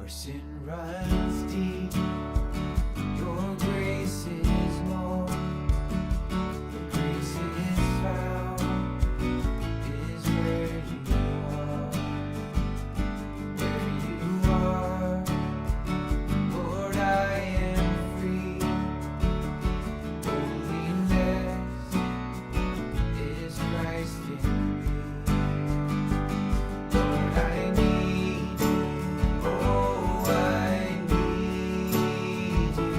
where sin runs deep. Your grace is more. Your grace is found, is where you are. Where you are, Lord, I am free. Holiness is Christ in me. Lord, I need you. Oh, I need you.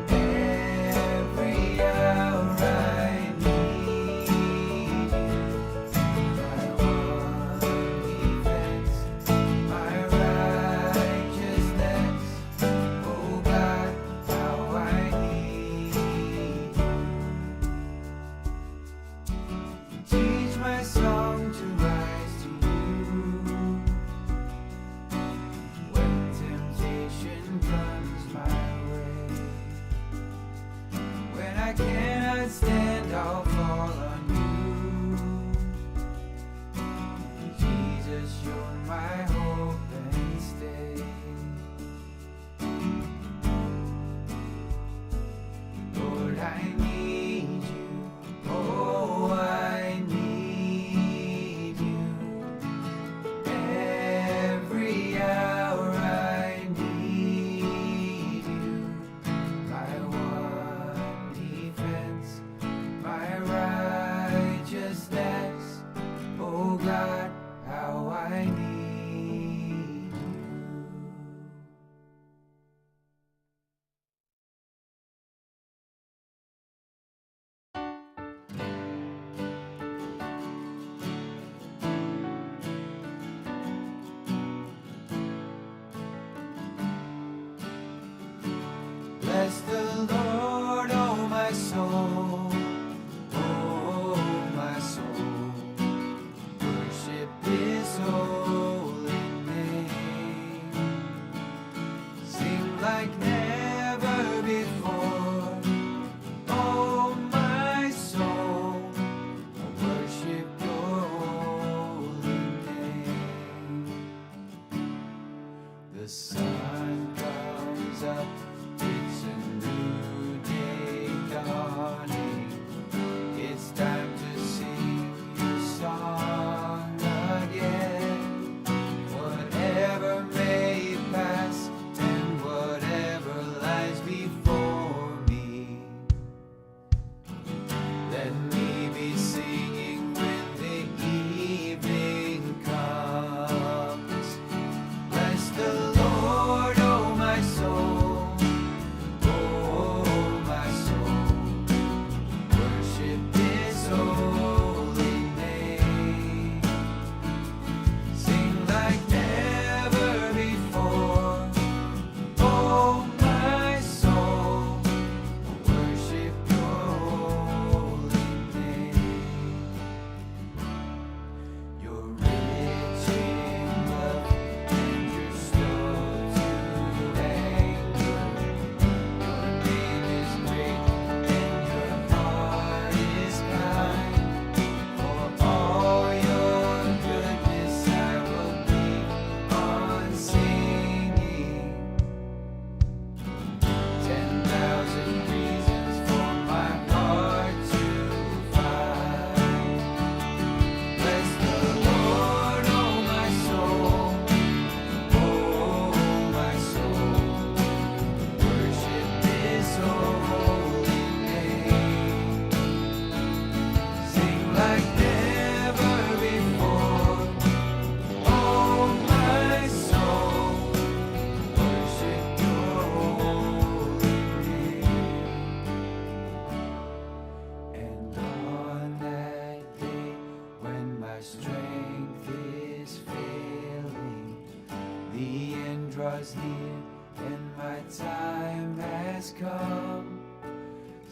Every hour I need you. My one defense, my righteousness. Oh God, how I need you. Teach my song to rise to you when temptation comes my way. When I cannot stand, I'll fall on you. Jesus, you're my hope and stay. Lord, I need you. Oh, I need you. Every hour I need you. My one defense, my righteousness. Oh God, how I need you. Bless the Lord, oh my soul, oh my soul. Worship His holy name. Sing like never before, oh my soul. I worship Your holy name. The sun comes up. It's a new day dawning. It's time to sing Your song again. Whatever may pass and whatever lies before me, let me be singing when the evening comes. Bless the Lord, oh my soul. Oh, my soul, worship His holy name. Sing like never before. Oh, my soul, worship Your holy name. You're rich in love and You're slow to anger. Your name is great and Your heart is kind. For all Your goodness I will keep on singing. 10,000 reasons for my heart to find. Bless the Lord, oh my soul. Oh, my soul. Worship His holy name. Sing like never before. Oh, my soul. Worship Your holy name. And on that day when my strength is failing, the end draws near and my time has come.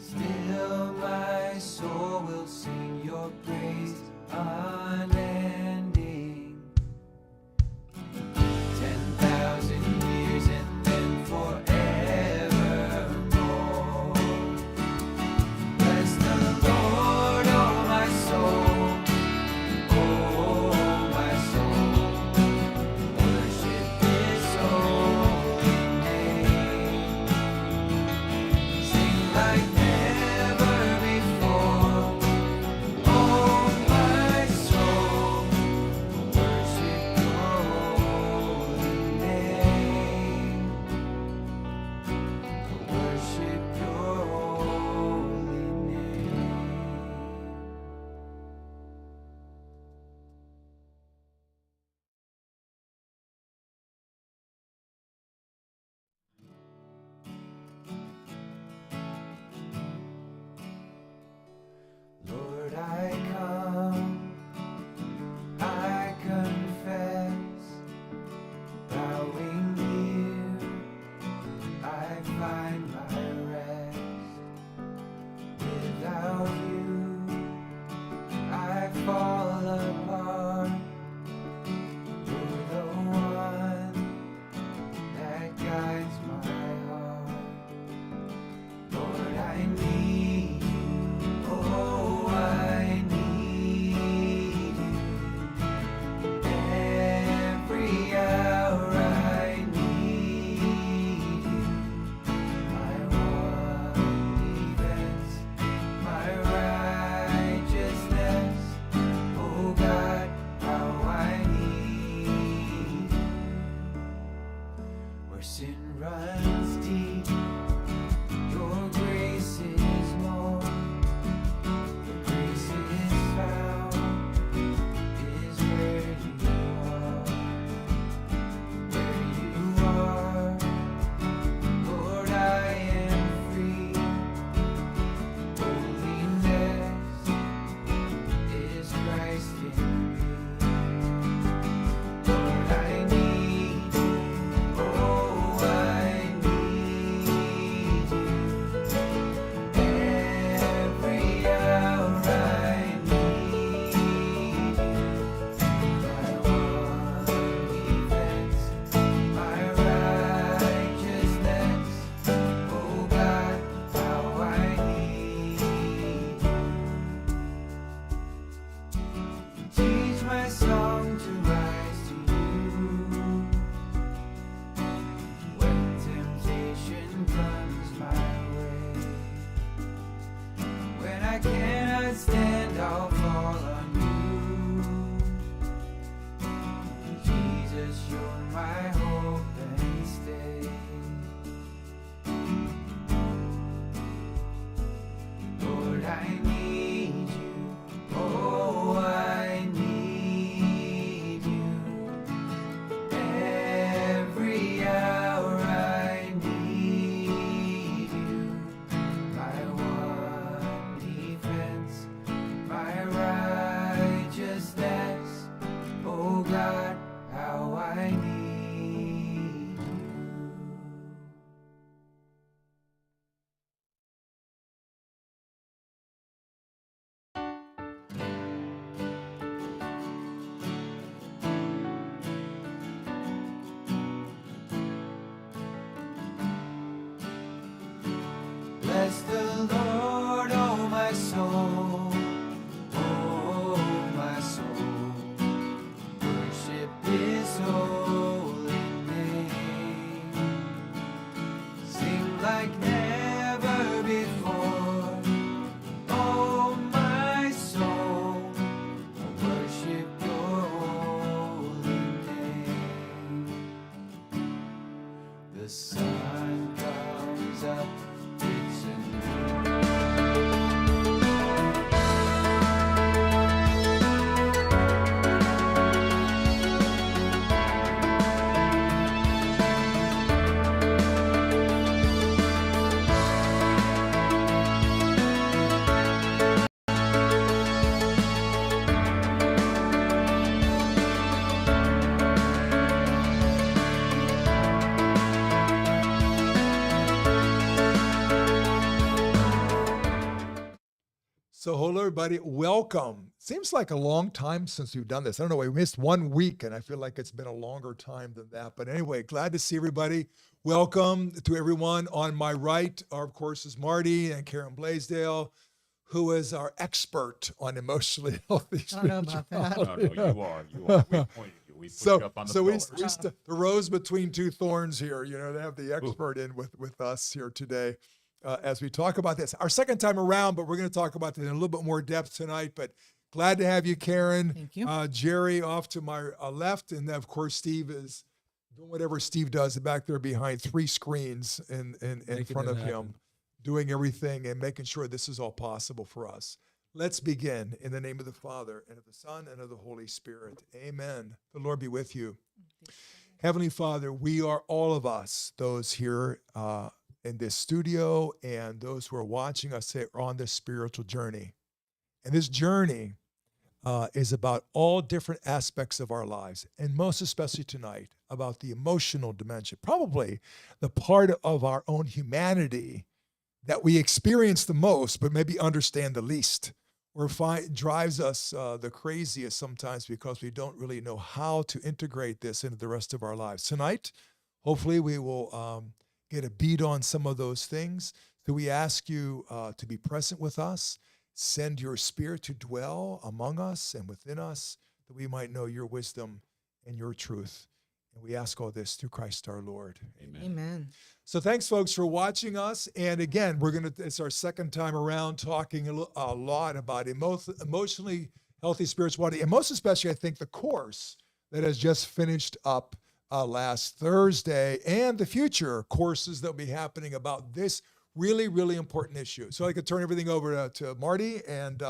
Still my soul will sing Your praise unending. 10,000 years and then forevermore. Bless the Lord, oh my soul. Oh, my soul. Worship His sin runs deep. Your grace is more. Your grace is found is where you are. Where you are, Lord, I am free. Holiness is Christ in me. Lord, I need you. Oh, I need you. Every hour I need you. My one defense, my righteousness. Oh God, how I need you. Teach my song to rise to you. When temptation comes my way, when I cannot stand, I'll fall on you. Jesus, you're my hope and stay. Lord, I need you. Oh, I need you. Every hour I need you. My one defense, my righteousness. Oh God, how I need you. Bless the Lord, oh my soul, oh my soul. Worship His holy name. Sing like never before, oh my soul. Worship Your holy name. The sun comes up. It's a So hello, everybody. Welcome. Seems like a long time since we've done this. I don't know. We missed 1 week, and I feel like it's been a longer time than that. But anyway, glad to see everybody. Welcome to everyone. On my right, of course, is Marty and Karen Blaisdell, who is our expert on emotionally healthy I don't know about that. spirituality. No, you are. We pointed you. We put you up on the pillars. The rose between two thorns here. You know, they have the expert in with us here today as we talk about this. Our second time around, but we're going to talk about this in a little bit more depth tonight. But glad to have you, Karen. Thank you. Jerry off to my left, and then of course Steve is doing whatever Steve does back there behind 3 screens in front of him, doing everything and making sure this is all possible for us. Let's begin in the name of the Father, and of the Son, and of the Holy Spirit. Amen. The Lord be with you. Heavenly Father, we are all of us, those here in this studio and those who are watching us, are on this spiritual journey. And this journey is about all different aspects of our lives, and most especially tonight, about the emotional dimension, probably the part of our own humanity that we experience the most, but maybe understand the least, or drives us the craziest sometimes because we don't really know how to integrate this into the rest of our lives. Tonight, hopefully we will get a beat on some of those things. So we ask you to be present with us, send your Spirit to dwell among us and within us, that we might know your wisdom and your truth. And we ask all this through Christ our Lord. Amen. Amen. So thanks, folks, for watching us. And again, it's our second time around talking a lot about emotionally healthy spirituality, and most especially, I think, the course that has just finished up last Thursday, and the future courses that will be happening about this really, really important issue. So I could turn everything over to Marty, and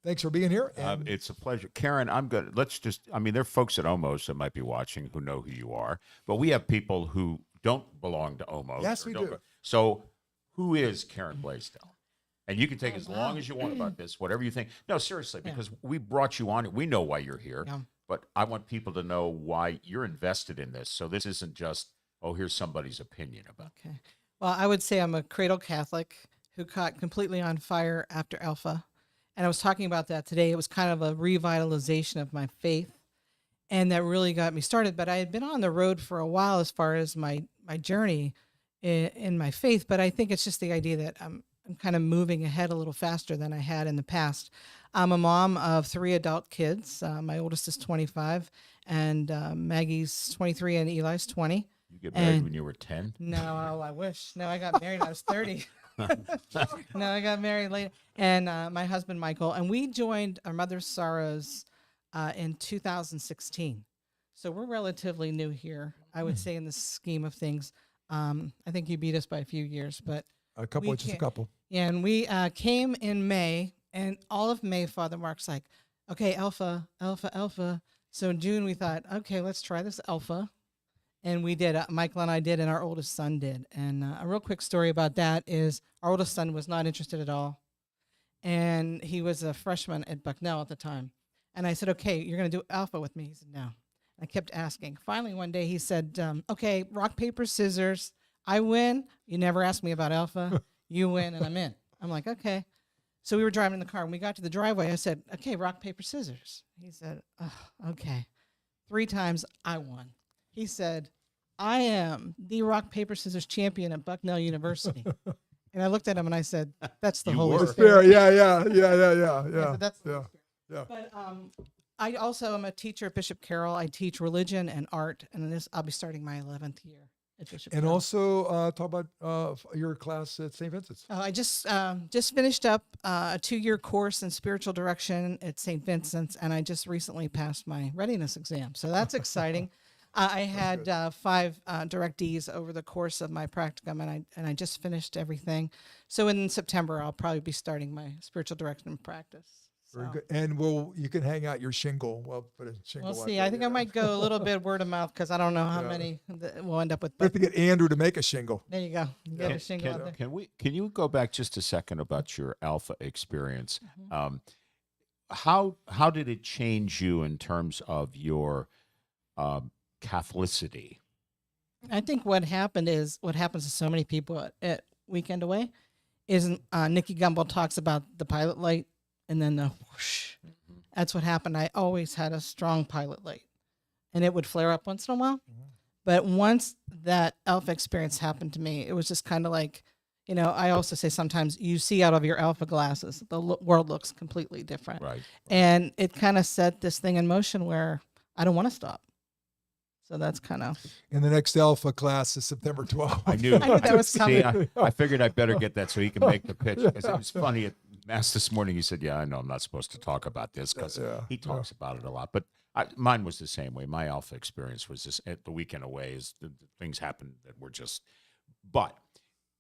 thanks for being here. And It's a pleasure. Karen, I'm good. There are folks at Omos that might be watching who know who you are, but we have people who don't belong to Omos. Yes, or we don't do. go- So who is Karen Blaisdell? And you can take as long as you want about this, whatever you think. No, seriously, because we brought you on. We know why you're here, Yeah. but I want people to know why you're invested in this. So this isn't just, oh, here's somebody's opinion about it. Okay. Well, I would say I'm a cradle Catholic who caught completely on fire after Alpha. And I was talking about that today. It was kind of a revitalization of my faith. And that really got me started. But I had been on the road for a while as far as my journey in my faith. But I think it's just the idea that I'm kind of moving ahead a little faster than I had in the past. I'm a mom of 3 adult kids. My oldest is 25, and Maggie's 23, and Eli's 20. You get married And- when you were 10? No, I wish. No, I got married when I was 30. No, I got married later. And my husband, Michael, and we joined our Mother's Sorrows in 2016. So we're relatively new here, I would say, in the scheme of things. I think you beat us by a few years, but a couple, we just a can't- couple. yeah, and we came in May, and all of May, Father Mark's like, okay, Alpha, Alpha, Alpha. So in June, we thought, okay, let's try this Alpha. And we did. Michael and I did, and our oldest son did. And a real quick story about that is our oldest son was not interested at all. And he was a freshman at Bucknell at the time. And I said, okay, you're going to do Alpha with me. He said, no. I kept asking. Finally, one day he said, okay, rock, paper, scissors. I win. You never asked me about Alpha. You win, and I'm in. I'm like, okay. So we were driving in the car. When we got to the driveway, I said, okay, rock, paper, scissors. He said, oh, okay. 3 times I won. He said, I am the rock, paper, scissors champion at Bucknell University. And I looked at him and I said, that's the You Holy were. Spirit. Yeah. I said, that's the Yeah. Holy Spirit. Yeah. But I also am a teacher at Bishop Carroll. I teach religion and art, and I'll be starting my 11th year at Bishop And Carroll. also talk about your class at St. Vincent's. I just finished up a 2-year course in spiritual direction at St. Vincent's, and I just recently passed my readiness exam. So that's exciting. I had 5 directees over the course of my practicum, and I just finished everything. So in September, I'll probably be starting my spiritual direction practice. Very So good. And you can hang out your shingle. We'll put a shingle. we'll out see. there, I think you I know. might go a little bit word of mouth because I don't know how Yeah. many we'll end up with. We have But to get Andrew to make a shingle. there you go. You get a shingle out there. Can you go back just a second about your Alpha experience? Mm-hmm. How did it change you in terms of your Catholicity? I think what happened is what happens to so many people at Weekend Away is Nikki Gumbel talks about the pilot light and then the whoosh. That's what happened. I always had a strong pilot light, and it would flare up once in a while. But once that Alpha experience happened to me, it was just kind of like, I also say sometimes you see out of your Alpha glasses, the world looks completely different. Right. And it kind of set this thing in motion where I don't want to stop. So that's kind of. And the next Alpha class is September 12th. I knew that was see, coming. I figured I'd better get that so he can make the pitch. Because it was funny at Mass this morning. He said, "Yeah, I know I'm not supposed to talk about this because Yeah, he talks about it a lot." But mine was the same way. My Alpha experience was just at the Weekend Away. The things happened that were just. But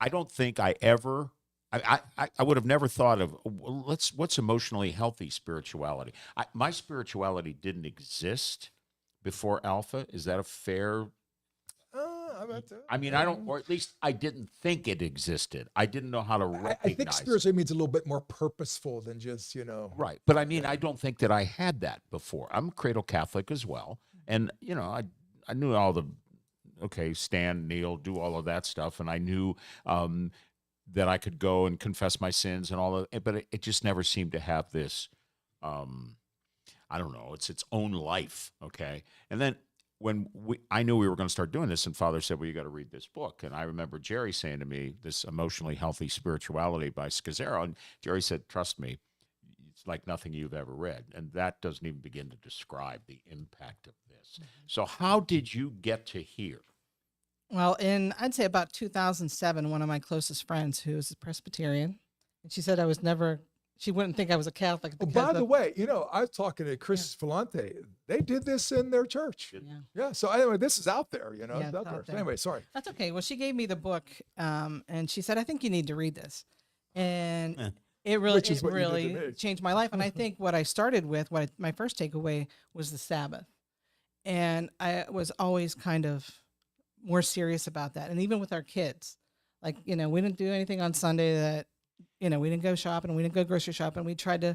I don't think I ever. I would have never thought of what's emotionally healthy spirituality. My spirituality didn't exist before Alpha. Is that a fair? I mean, I don't, or at least I didn't think it existed. I didn't know how to recognize I think it. spiritually means a little bit more purposeful than just, Right. But I mean, I don't think that I had that before. I'm a cradle Catholic as well. And, I knew all the, stand, kneel, do all of that stuff. And I knew that I could go and confess my sins and all of it, but it just never seemed to have this, I don't know, it's its own life. Okay. And then when I knew we were going to start doing this, and Father said, well, you got to read this book. And I remember Jerry saying to me, this Emotionally Healthy Spirituality by Scazzaro. And Jerry said, trust me, it's like nothing you've ever read. And that doesn't even begin to describe the impact of this. Mm-hmm. So how did you get to here? Well, I'd say about 2007, one of my closest friends who is a Presbyterian, and she said she wouldn't think I was a Catholic. Oh, because by the of- way, I was talking to Chris Falante. They did this in their church. Yeah. Yeah. So anyway, this is out there, Yeah, it's it's out there. out So there. anyway, sorry. That's okay. Well, she gave me the book, and she said, "I think you need to read this," and it really, Which is it what you did to really me. changed my life. And I think what I started with, my first takeaway was the Sabbath, and I was always kind of more serious about that. And even with our kids, like we didn't do anything on Sunday that. We didn't go shopping, we didn't go grocery shopping. We tried to,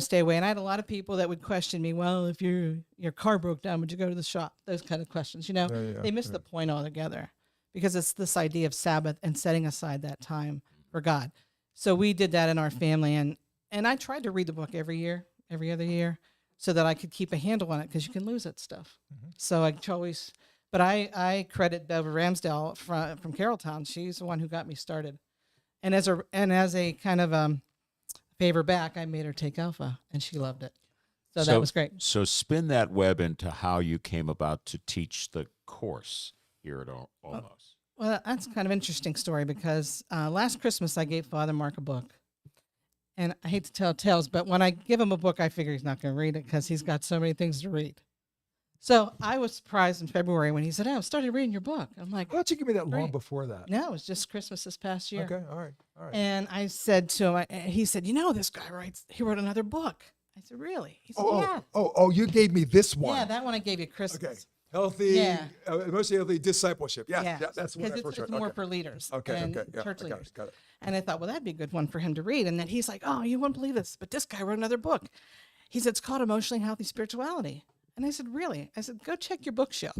stay away. And I had a lot of people that would question me, well, if your car broke down, would you go to the shop? Those kind of questions, yeah, they miss the point altogether because it's this idea of Sabbath and setting aside that time for God. So we did that in our family. And I tried to read the book every other year, so that I could keep a handle on it because you can lose that stuff. So I always, but I credit Beverly Ramsdale from Carrolltown. She's the one who got me started. And as a kind of favor back, I made her take Alpha, and she loved it. So that was great. So spin that web into how you came about to teach the course here at Almost. Well, that's kind of an interesting story because last Christmas I gave Father Mark a book. And I hate to tell tales, but when I give him a book, I figure he's not going to read it because he's got so many things to read. So I was surprised in February when he said, I started reading your book. I'm like, Why don't you give me that long Great. before that? no, it was just Christmas this past year. Okay. All right. All right. And I said to him, he said, this guy he wrote another book. I said, really? He said, yeah. You gave me this one. Yeah, that one I gave you Christmas. Okay. Healthy, Yeah. emotionally healthy discipleship. Yeah, Yeah, that's the one I because first it's read. more Okay. for leaders Okay, and okay, yeah, church I got leaders. it, got it. And I thought, well, that'd be a good one for him to read. And then he's like, oh, you won't believe this, but this guy wrote another book. He said, it's called Emotionally Healthy Spirituality. And I said, really? I said, go check your bookshelf.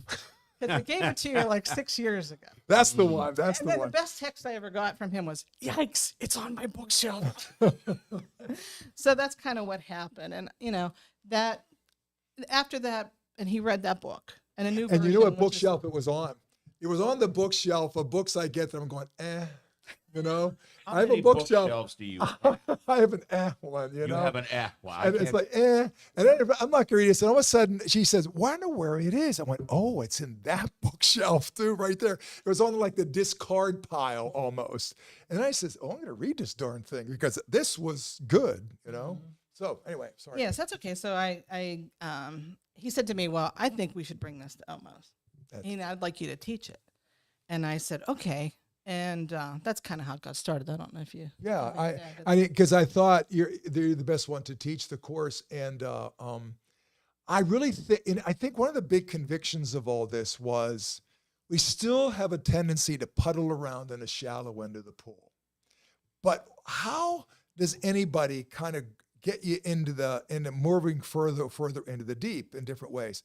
Because I gave it to you like 6 years ago. That's the one. That's And the then one. the best text I ever got from him was, yikes, it's on my bookshelf. So that's kind of what happened. And, that after that, and he read that book. And a new And you know version, what which is- bookshelf it was on? It was on the bookshelf of books I get that I'm going, I have a bookshelf. Bookshelves do you? I have an one, You know. have an well, I And it's can't- like, And then I'm not going to read this. And all of a sudden she says, well, I don't know where it is. I went, oh, it's in that bookshelf too, right there. It was on like the discard pile almost. And I says, oh, I'm going to read this darn thing because this was good, So anyway, sorry. Yes, that's okay. So he said to me, well, I think we should bring this to Elmo's. I'd like you to teach it. And I said, okay. And that's kind of how it got started. I don't know if you. Yeah, because I thought they're the best one to teach the course, and I really think, and I think one of the big convictions of all this was we still have a tendency to puddle around in the shallow end of the pool. But how does anybody kind of get you into moving further into the deep in different ways?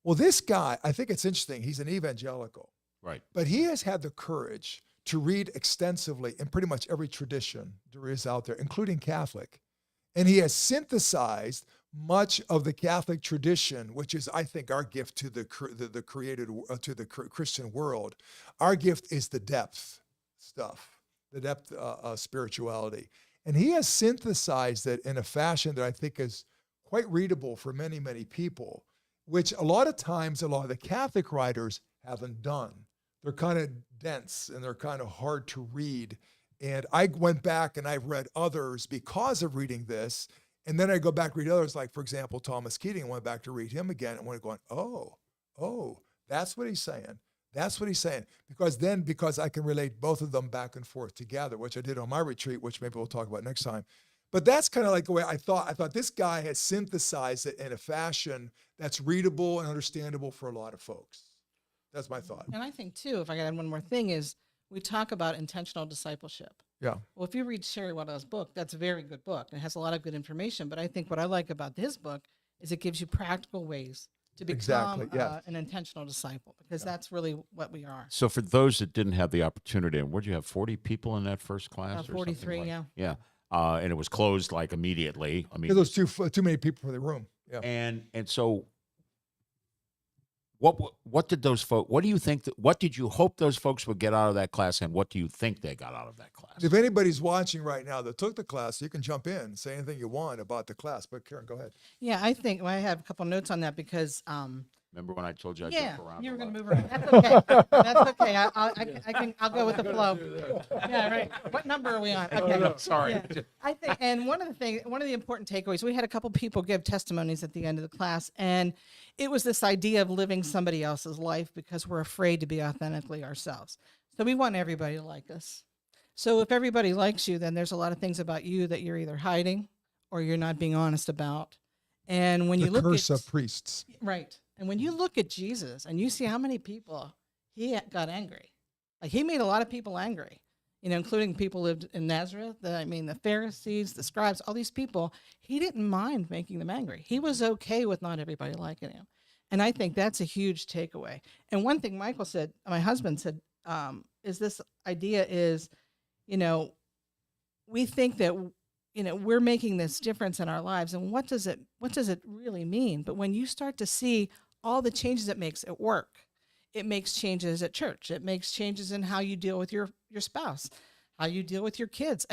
Well, this guy, I think it's interesting. He's an evangelical, right. but he has had the courage to read extensively in pretty much every tradition there is out there, including Catholic. And he has synthesized much of the Catholic tradition, which is, I think, our gift to the created, to the Christian world. Our gift is the depth stuff, the depth spirituality. And he has synthesized it in a fashion that I think is quite readable for many, many people, which a lot of times, a lot of the Catholic writers haven't done. They're kind of dense and they're kind of hard to read. And I went back and I've read others because of reading this. And then I go back and read others, like, for example, Thomas Keating. I went back to read him again and went going, oh, that's what he's saying. That's what he's saying. Because I can relate both of them back and forth together, which I did on my retreat, which maybe we'll talk about next time. But that's kind of like the way I thought this guy has synthesized it in a fashion that's readable and understandable for a lot of folks. That's my thought. And I think, too, if I got to add one more thing, is we talk about intentional discipleship. Yeah. Well, if you read Sherry Waddell's book, that's a very good book. It has a lot of good information. But I think what I like about his book is it gives you practical ways to become Exactly, yeah. an intentional disciple, because that's really what we are. So for those that didn't have the opportunity, and would you have 40 people in that first class? Or 43, something yeah. Yeah. And it was closed like immediately. I mean, Because there's too many people for the room. Yeah. and so what did those folks, what do you think, what did you hope those folks would get out of that class, and what do you think they got out of that class? If anybody's watching right now that took the class, you can jump in and say anything you want about the class. But Karen, go ahead. Yeah, I think I have a couple notes on that because Remember when I told you I Yeah, jump around? you a were going to lot? move around. That's okay. That's okay. I'll go with the flow. Yeah, right. What number are we on? Okay. No, sorry. Yeah. I think, and one of the important takeaways, we had a couple people give testimonies at the end of the class, and it was this idea of living somebody else's life because we're afraid to be authentically ourselves. So we want everybody to like us. So if everybody likes you, then there's a lot of things about you that you're either hiding or you're not being honest about. And when you The look curse at of priests. right, and when you look at Jesus and you see how many people he got angry, like he made a lot of people angry, including people who lived in Nazareth. The Pharisees, the scribes, all these people. He didn't mind making them angry. He was okay with not everybody liking him, and I think that's a huge takeaway. And one thing Michael said, my husband said, is this idea is, we think that we're making this difference in our lives, and what does it really mean? But when you start to see all the changes it makes at work, it makes changes at church, it makes changes in how you deal with your spouse, how you deal with your kids.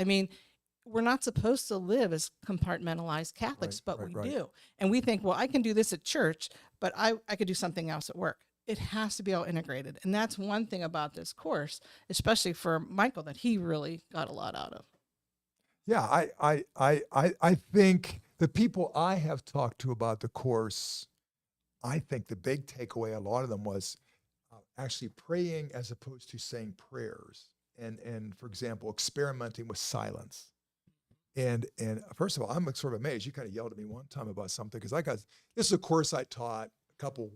We're not supposed to live as compartmentalized Catholics, but we do. And we think, well, I can do this at church, but I could do something else at work. It has to be all integrated. And that's one thing about this course, especially for Michael, that he really got a lot out of. Yeah, I think the people I have talked to about the course, I think the big takeaway, a lot of them was actually praying as opposed to saying prayers. And for example, experimenting with silence. And first of all, I'm sort of amazed. You kind of yelled at me one time about something because this is a course I taught a couple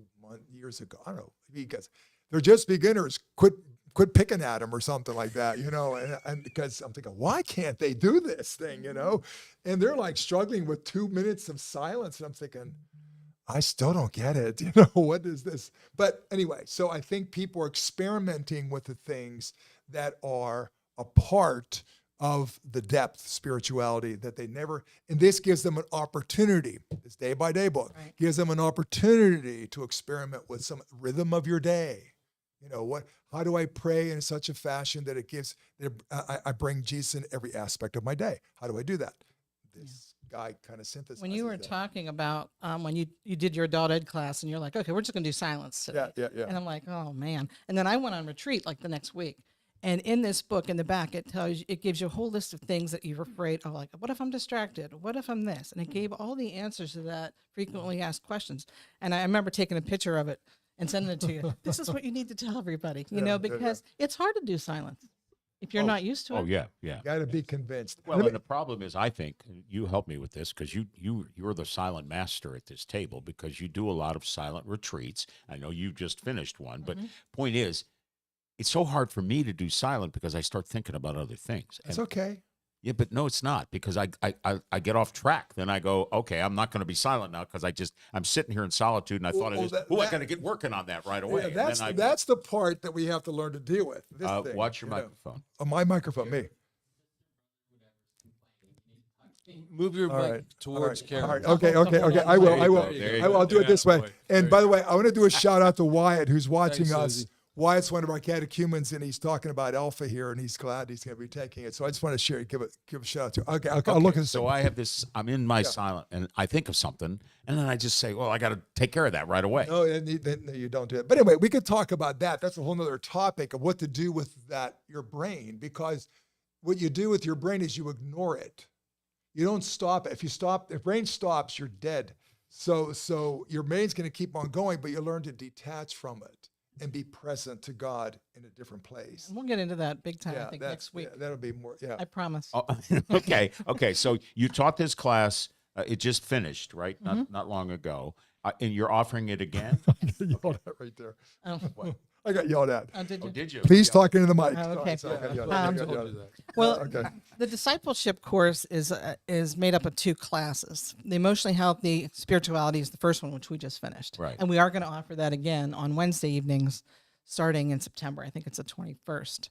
years ago. I don't know, because they're just beginners. Quit picking at them or something like that, and because I'm thinking, why can't they do this thing, And they're like struggling with 2 minutes of silence. And I'm thinking, I still don't get it. What is this? But anyway, so I think people are experimenting with the things that are a part of the depth spirituality that they never, and this gives them an opportunity, this day by day book, gives them an opportunity to experiment with some rhythm of your day. How do I pray in such a fashion that it gives, I bring Jesus in every aspect of my day? How do I do that? This guy kind of synthesizes When you were that. talking about when you did your adult ed class and you're like, okay, we're just going to do silence today. Yeah. And I'm like, oh man. And then I went on retreat like the next week. And in this book, in the back, it gives you a whole list of things that you're afraid of. Like, what if I'm distracted? What if I'm this? And it gave all the answers to that frequently asked questions. And I remember taking a picture of it and sending it to you. This is what you need to tell everybody, because it's hard to do silence if you're not used to it. Oh yeah, yeah. Got to be convinced. Well, and the problem is, I think you help me with this because you're the silent master at this table because you do a lot of silent retreats. I know you just finished one, but point is, it's so hard for me to do silent because I start thinking about other things. It's okay. Yeah, but no, it's not because I get off track. Then I go, okay, I'm not going to be silent now because I'm sitting here in solitude and I thought I got to get working on that right away. Yeah, that's the part that we have to learn to deal with. This thing, watch your microphone. Oh, my microphone, me. Move your All mic right. towards All Karen. right. Okay. I will. I'll do it this way. And by the way, I want to do a shout out to Wyatt, who's watching Thanks, us. Susie. Wyatt's one of our catechumens, and he's talking about Alpha here, and he's glad he's going to be taking it. So I just want to give a shout out to. Okay, I'll look at this. So I have this. I'm in my silent, and I think of something, and then I just say, "Well, I got to take care of that right away." No, then you don't do it. But anyway, we could talk about that. That's a whole nother topic of what to do with your brain, because what you do with your brain is you ignore it. You don't stop it. If brain stops, you're dead. So your brain's going to keep on going, but you learn to detach from it and be present to God in a different place. And we'll get into that big time, I think, next week. Yeah, that'll be more. Yeah. I promise. Oh, okay. So you taught this class. It just finished, right? Not long ago, and you're offering it again. Yelled at right there. Oh, I got yelled at. did you? Did you? Please talk into the mic. Oh, okay. Sorry, I got yelled Um, at. I got yelled at. Well, Okay. the discipleship course is made up of 2 classes. The emotionally healthy spirituality is the first one, which we just finished. Right. And we are going to offer that again on Wednesday evenings, starting in September. I think it's the 21st.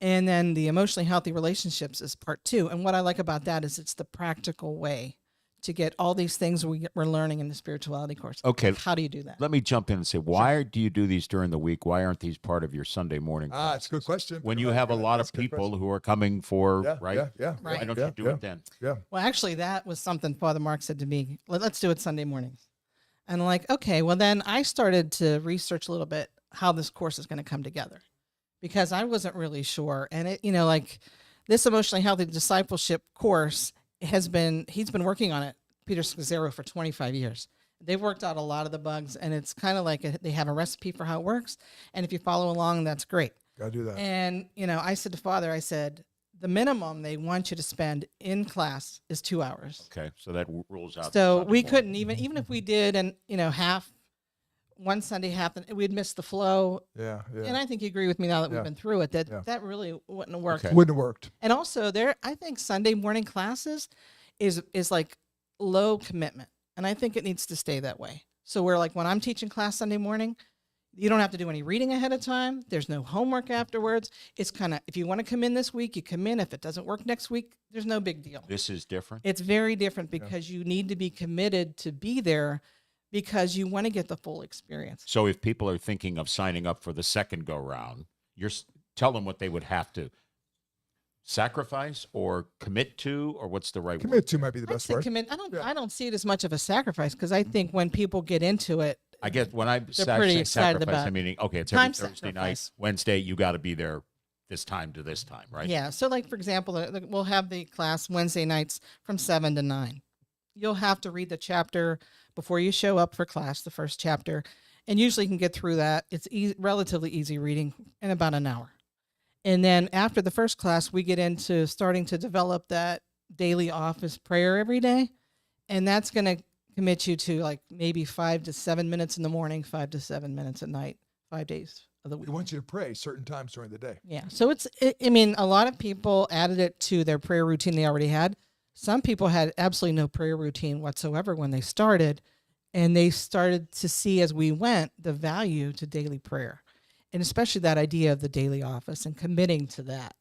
And then the emotionally healthy relationships is part 2. And what I like about that is it's the practical way to get all these things we're learning in the spirituality course. Okay. How do you do that? Let me jump in and say, why do you do these during the week? Why aren't these part of your Sunday morning? It's a good question. When you have a lot That's of a good people question. who are coming for, right? Yeah. Why Right. don't Yeah, you do yeah. it then? Yeah. Well, actually, that was something Father Mark said to me. Let's do it Sunday mornings. And like, okay, well then I started to research a little bit how this course is going to come together because I wasn't really sure. And it, like this emotionally healthy discipleship course he's been working on it, Peter Scazzaro, for 25 years. They've worked out a lot of the bugs, and it's kind of like they have a recipe for how it works. And if you follow along, that's great. Gotta do that. And, I said to Father, I said, the minimum they want you to spend in class is 2 hours. Okay, so that rules out. So Sunday we morning. couldn't even if we did, and, half, one Sunday, half, we'd miss the flow. Yeah, yeah. And I think you agree with me now that Yeah. we've been through it, that Yeah. that really wouldn't have worked. Okay. Wouldn't have worked. And also I think Sunday morning classes is like low commitment. And I think it needs to stay that way. So we're like, when I'm teaching class Sunday morning, you don't have to do any reading ahead of time. There's no homework afterwards. It's kind of, if you want to come in this week, you come in. If it doesn't work next week, there's no big deal. This is different. It's very different because you need to be committed to be there because you want to get the full experience. So if people are thinking of signing up for the second go round, tell them what they would have to sacrifice or commit to, or what's the right Commit to might be the I'd best say word. commit. Yeah. I don't see it as much of a sacrifice because I think when people get into it, I guess when I pretty say excited sacrifice, about I'm meaning, okay, it's every time Thursday night, sacrifice. Wednesday, you got to be there this time to this time, right? Yeah. So, like, for example, we'll have the class Wednesday nights from 7 to 9. You'll have to read the chapter before you show up for class, the first chapter. And usually you can get through that. It's relatively easy reading in about an hour. And then after the first class, we get into starting to develop that daily office prayer every day. And that's going to commit you to like maybe 5 to 7 minutes in the morning, 5 to 7 minutes at night, 5 days of the week. We want you to pray certain times during the day. Yeah. So a lot of people added it to their prayer routine they already had. Some people had absolutely no prayer routine whatsoever when they started, and they started to see as we went the value to daily prayer, and especially that idea of the daily office and committing to that.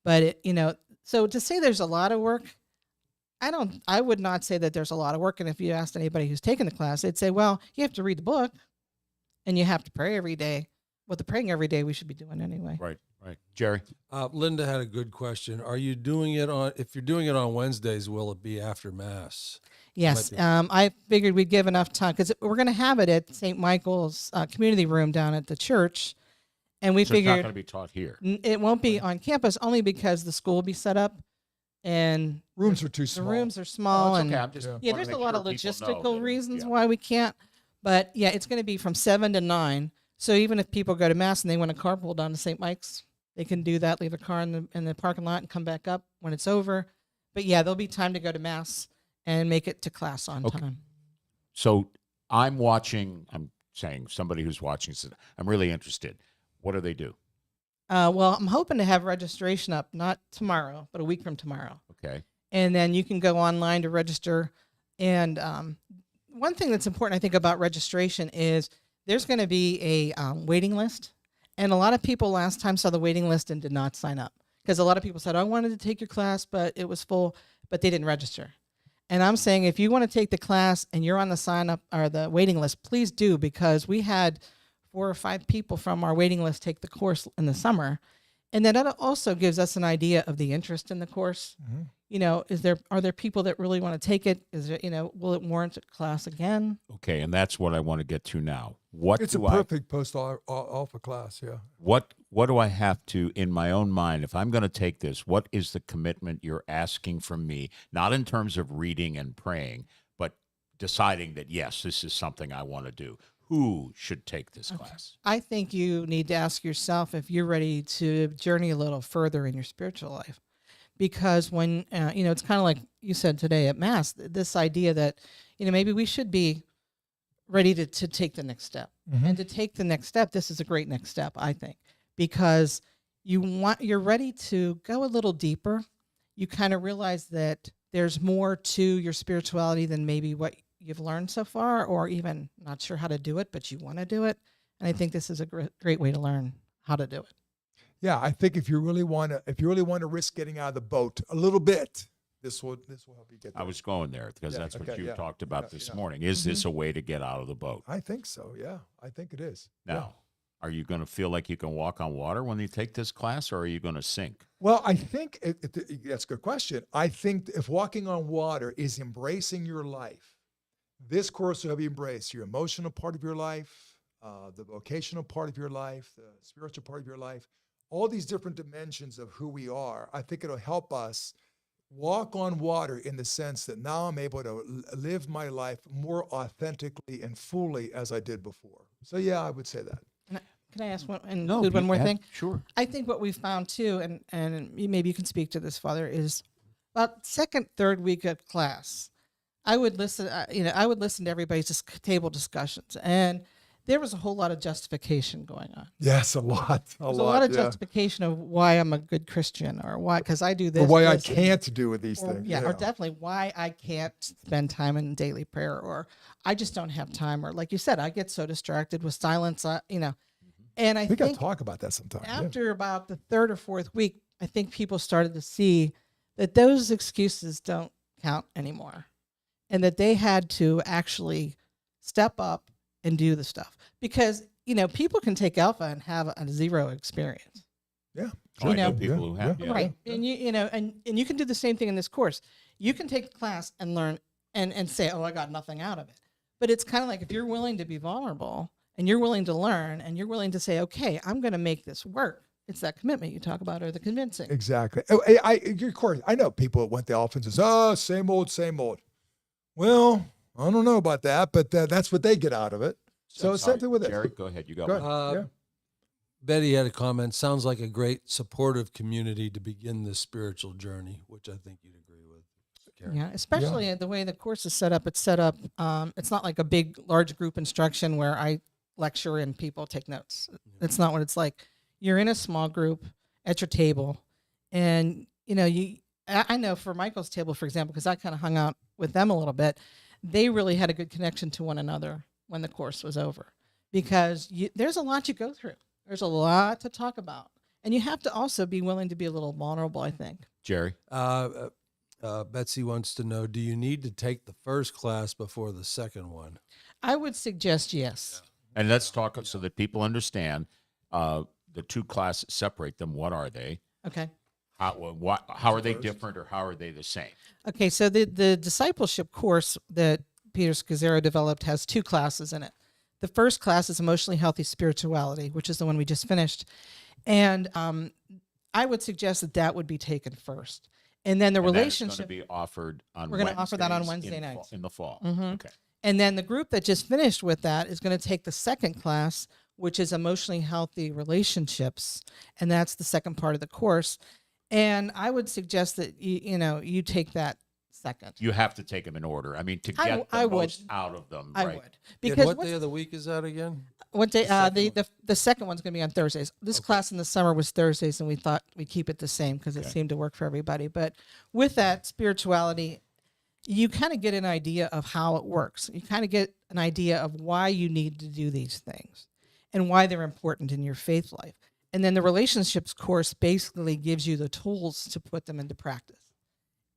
But so to say there's a lot of work, I would not say that there's a lot of work. And if you asked anybody who's taken the class, they'd say, well, you have to read the book and you have to pray every day. Well, the praying every day we should be doing anyway. Right. Jerry? Linda had a good question. Are you doing it if you're doing it on Wednesdays, will it be after Mass? Yes. Might be. I figured we'd give enough time because we're going to have it at St. Michael's community room down at the church. And we So it's not figured going to be taught here. it won't be on campus only because the school will be set up and Rooms are too the small. rooms are small. Oh, it's and okay. I'm just Yeah. yeah, wanna there's a make lot of sure people know logistical that- reasons yeah. why we can't. But yeah, it's going to be from 7 to 9. So even if people go to Mass and they want to carpool down to St. Mike's, they can do that, leave a car in the parking lot and come back up when it's over. But yeah, there'll be time to go to Mass and make it to class on Okay. time. So I'm saying somebody who's watching says, I'm really interested. What do they do? Well, I'm hoping to have registration up, not tomorrow, but a week from tomorrow. Okay. And then you can go online to register. And one thing that's important, I think, about registration is there's going to be a waiting list. And a lot of people last time saw the waiting list and did not sign up because a lot of people said, I wanted to take your class, but it was full, but they didn't register. And I'm saying, if you want to take the class and you're on the sign up or the waiting list, please do, because we had 4 or 5 people from our waiting list take the course in the summer. And then that also gives us an idea of the interest in the course. Mhm. Are there people that really want to take it? Is there, will it warrant a class again? Okay. And that's what I want to get to now. What It's a do I perfect post-alpha class, yeah. what do I have to, in my own mind, if I'm going to take this, what is the commitment you're asking from me? Not in terms of reading and praying, but deciding that, yes, this is something I want to do. Who should take this class? I think you need to ask yourself if you're ready to journey a little further in your spiritual life. Because when, it's kind of like you said today at Mass, this idea that, maybe we should be ready to take the next step. And to take the next step, this is a great next step, I think, because you're ready to go a little deeper. You kind of realize that there's more to your spirituality than maybe what you've learned so far, or even not sure how to do it, but you want to do it. And I think this is a great way to learn how to do it. Yeah, I think if you really want to risk getting out of the boat a little bit, this will help you get there. I was going there because Yeah, that's what okay, you yeah, talked about yeah, this yeah. morning. Is this a way to get out of the boat? I think so, yeah. I think it is. Now, Yeah. are you going to feel like you can walk on water when you take this class, or are you going to sink? Well, I think that's a good question. I think if walking on water is embracing your life, This course will help you embrace your emotional part of your life, the vocational part of your life, the spiritual part of your life, all these different dimensions of who we are. I think it'll help us walk on water in the sense that now I'm able to live my life more authentically and fully as I did before. So yeah, I would say that. Can I ask one, include one more thing? Sure. I think what we found too, and maybe you can speak to this, Father, is about second, third week of class, I would listen. I would listen to everybody's table discussions, and there was a whole lot of justification going on. Yes, a lot. There's a lot of yeah. justification of why I'm a good Christian, or why because I do this. Or why I this, and- can't do with these or, things. yeah, or definitely why I can't spend time in daily prayer, or I just don't have time, or like you said, I get so distracted with silence. And I We got to think talk about that sometime. yeah. after about the third or fourth week, I think people started to see that those excuses don't count anymore, and that they had to actually step up and do the stuff because people can take Alpha and have a zero experience. Yeah. I know know, people who have. yeah. Yeah. Right. And and you can do the same thing in this course. You can take the class and learn and say, oh, I got nothing out of it. But it's kind of like if you're willing to be vulnerable and you're willing to learn and you're willing to say, okay, I'm going to make this work. It's that commitment you talk about or the convincing. Exactly. Oh, of course, I know people that went to Alpha and says, oh, same old, same old. Well, I don't know about that, but that's what they get out of it. So it's Sorry, something with it. Jerry, go ahead. You got Go one. ahead. Yeah. Betty had a comment. Sounds like a great supportive community to begin this spiritual journey, which I think you'd agree with, Karen. Yeah, especially the way the course is set up. It's set up. It's not like a big, large group instruction where I lecture and people take notes. That's not what it's like. You're in a small group at your table, and I know for Michael's table, for example, because I kind of hung out with them a little bit. They really had a good connection to one another when the course was over, because there's a lot you go through. There's a lot to talk about, and you have to also be willing to be a little vulnerable, I think. Jerry. Betsy wants to know, do you need to take the first class before the second one? I would suggest yes. And let's talk so that people understand the two classes, separate them. What are they? Okay. How are they different or how are they the same? Okay, so the discipleship course that Peter Scazzaro developed has two classes in it. The first class is Emotionally Healthy Spirituality, which is the one we just finished. And I would suggest that would be taken first. And then the And that is relationship. going to be offered on We're gonna offer that on Wednesdays Wednesday in nights. in the fall. Mhm. Okay. And then the group that just finished with that is going to take the second class, which is Emotionally Healthy Relationships. And that's the second part of the course. And I would suggest that you take that second. You have to take them in order. I mean, to I get w- the I would. most out of them, I right? would. And Because what what's- day of the week is that again? what day? second The second one's going to be on Thursdays. This class in the summer was Thursdays, and we thought we'd keep it the same because it seemed to work for everybody. But with that spirituality, you kind of get an idea of how it works. You kind of get an idea of why you need to do these things and why they're important in your faith life. And then the relationships course basically gives you the tools to put them into practice.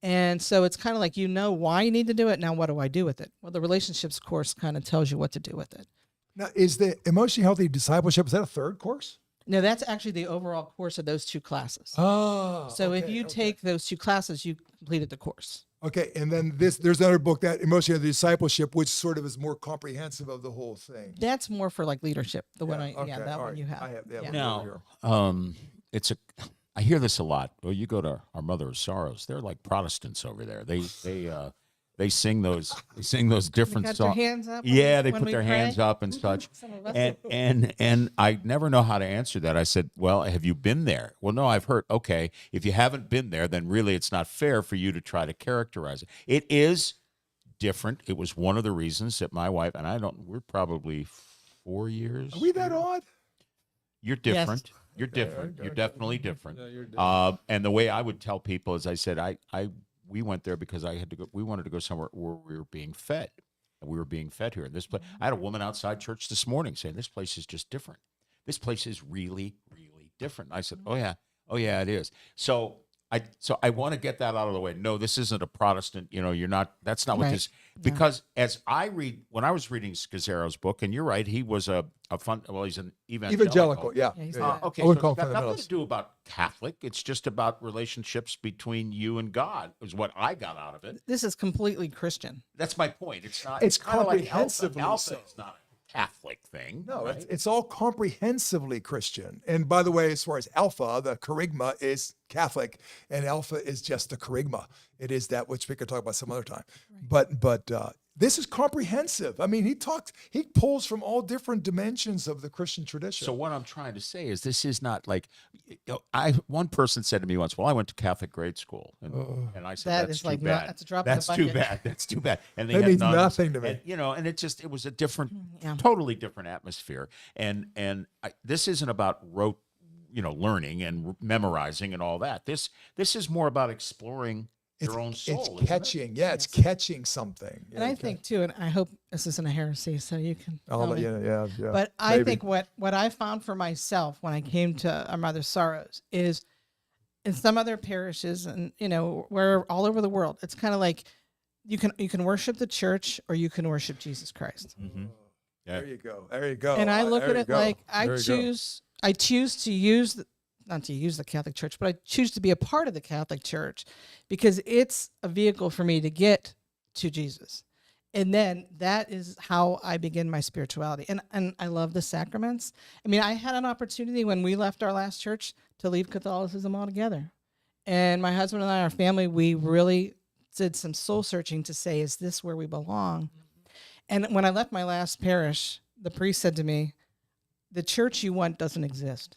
And so it's kind of like why you need to do it. Now, what do I do with it? Well, the relationships course kind of tells you what to do with it. Now, is the Emotionally Healthy Discipleship, is that a third course? No, that's actually the overall course of those two classes. Oh. So if you take those two classes, you completed the course. Okay, and then there's another book, that Emotionally Healthy Discipleship, which sort of is more comprehensive of the whole thing. That's more for like leadership. The one okay, that all one right. you have. I have that Yeah. one over Now, here. I hear this a lot. Well, you go to our Mother of Sorrows; they're like Protestants over there. They sing those different Got your songs. hands up. Yeah, they when put we their hands pray? up and such. Some of us And I never know how to answer that. I said, well, have you been there? Well, no, I've heard. Okay, if you haven't been there, then really it's not fair for you to try to characterize it. It is different. It was one of the reasons that my wife and we're probably 4 years. Are we that odd? You're different. You're different. You're definitely different. Yeah, you're different. And the way I would tell people is, I said, we went there because I had to go. We wanted to go somewhere where we were being fed, and we were being fed here in this place. I had a woman outside church this morning saying, "This place is just different. This place is really, really different." I said, "Oh yeah, it is." So So I want to get that out of the way. No, this isn't a Protestant. You're not. That's not what Right. this. Because as I read, when I was reading Scazzero's book, and you're right, he was he's an Evangelical, yeah. Yeah, he's yeah, not- yeah. Okay, I wouldn't so call it's got him nothing to fundamentalist. do about Catholic. It's just about relationships between you and God. Is what I got out of it. This is completely Christian. That's my point. It's not. It's kind of like comprehensively Alpha so. is not a Catholic thing. No, right? it's all comprehensively Christian. And by the way, as far as Alpha, the kerygma is Catholic, and Alpha is just the kerygma. It is that, which we could talk about some other time. But this is comprehensive. I mean, he pulls from all different dimensions of the Christian tradition. So what I'm trying to say is, this is not like, one person said to me once, "Well, I went to Catholic grade school," and I said, That "That's is too like bad. that's a drop in the That's too bucket." bad. That's too bad." And they That had means nuns, nothing to me. And it was a different, Yeah. totally different atmosphere. And this isn't about rote, learning and memorizing and all that. This is more about exploring your own soul. It's isn't it? catching. Yeah, it's Yes. catching something. And I think too, and I hope this isn't a heresy, so you can. tell me. yeah. But I maybe. think what I found for myself when I came to Our Mother's Sorrows is in some other parishes and where all over the world, it's kind of like you can worship the church or you can worship Jesus Christ. Mhm. Yeah. There you go. There you go. And I look There at you it go. like There you go. I choose to use not to use the Catholic Church, but I choose to be a part of the Catholic Church because it's a vehicle for me to get to Jesus. And then that is how I begin my spirituality. And I love the sacraments. I mean, I had an opportunity when we left our last church to leave Catholicism altogether. And my husband and I, our family, we really did some soul searching to say, is this where we belong? And when I left my last parish, the priest said to me, the church you want doesn't exist,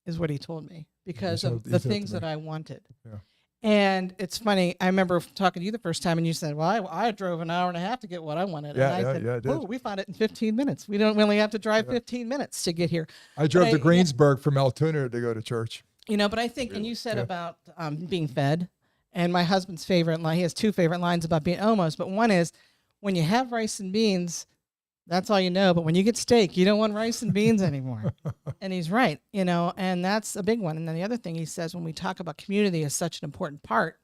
is what he told me, because of he the said to things me. that I wanted. Yeah. And it's funny, I remember talking to you the first time and you said, well, I drove an hour and a half to get what I wanted. Yeah, and I yeah, said, yeah, I did. "Whoa, we found it in 15 minutes. We only have to drive 15 minutes to get here. I drove I- to yeah. Greensburg from Altoona to go to church. But I think, and you said Yeah. about being fed, and my husband's favorite line, he has two favorite lines about being almost, but one is, when you have rice and beans, that's all you know. But when you get steak, you don't want rice and beans anymore. And he's right, and that's a big one. And then the other thing he says, when we talk about community is such an important part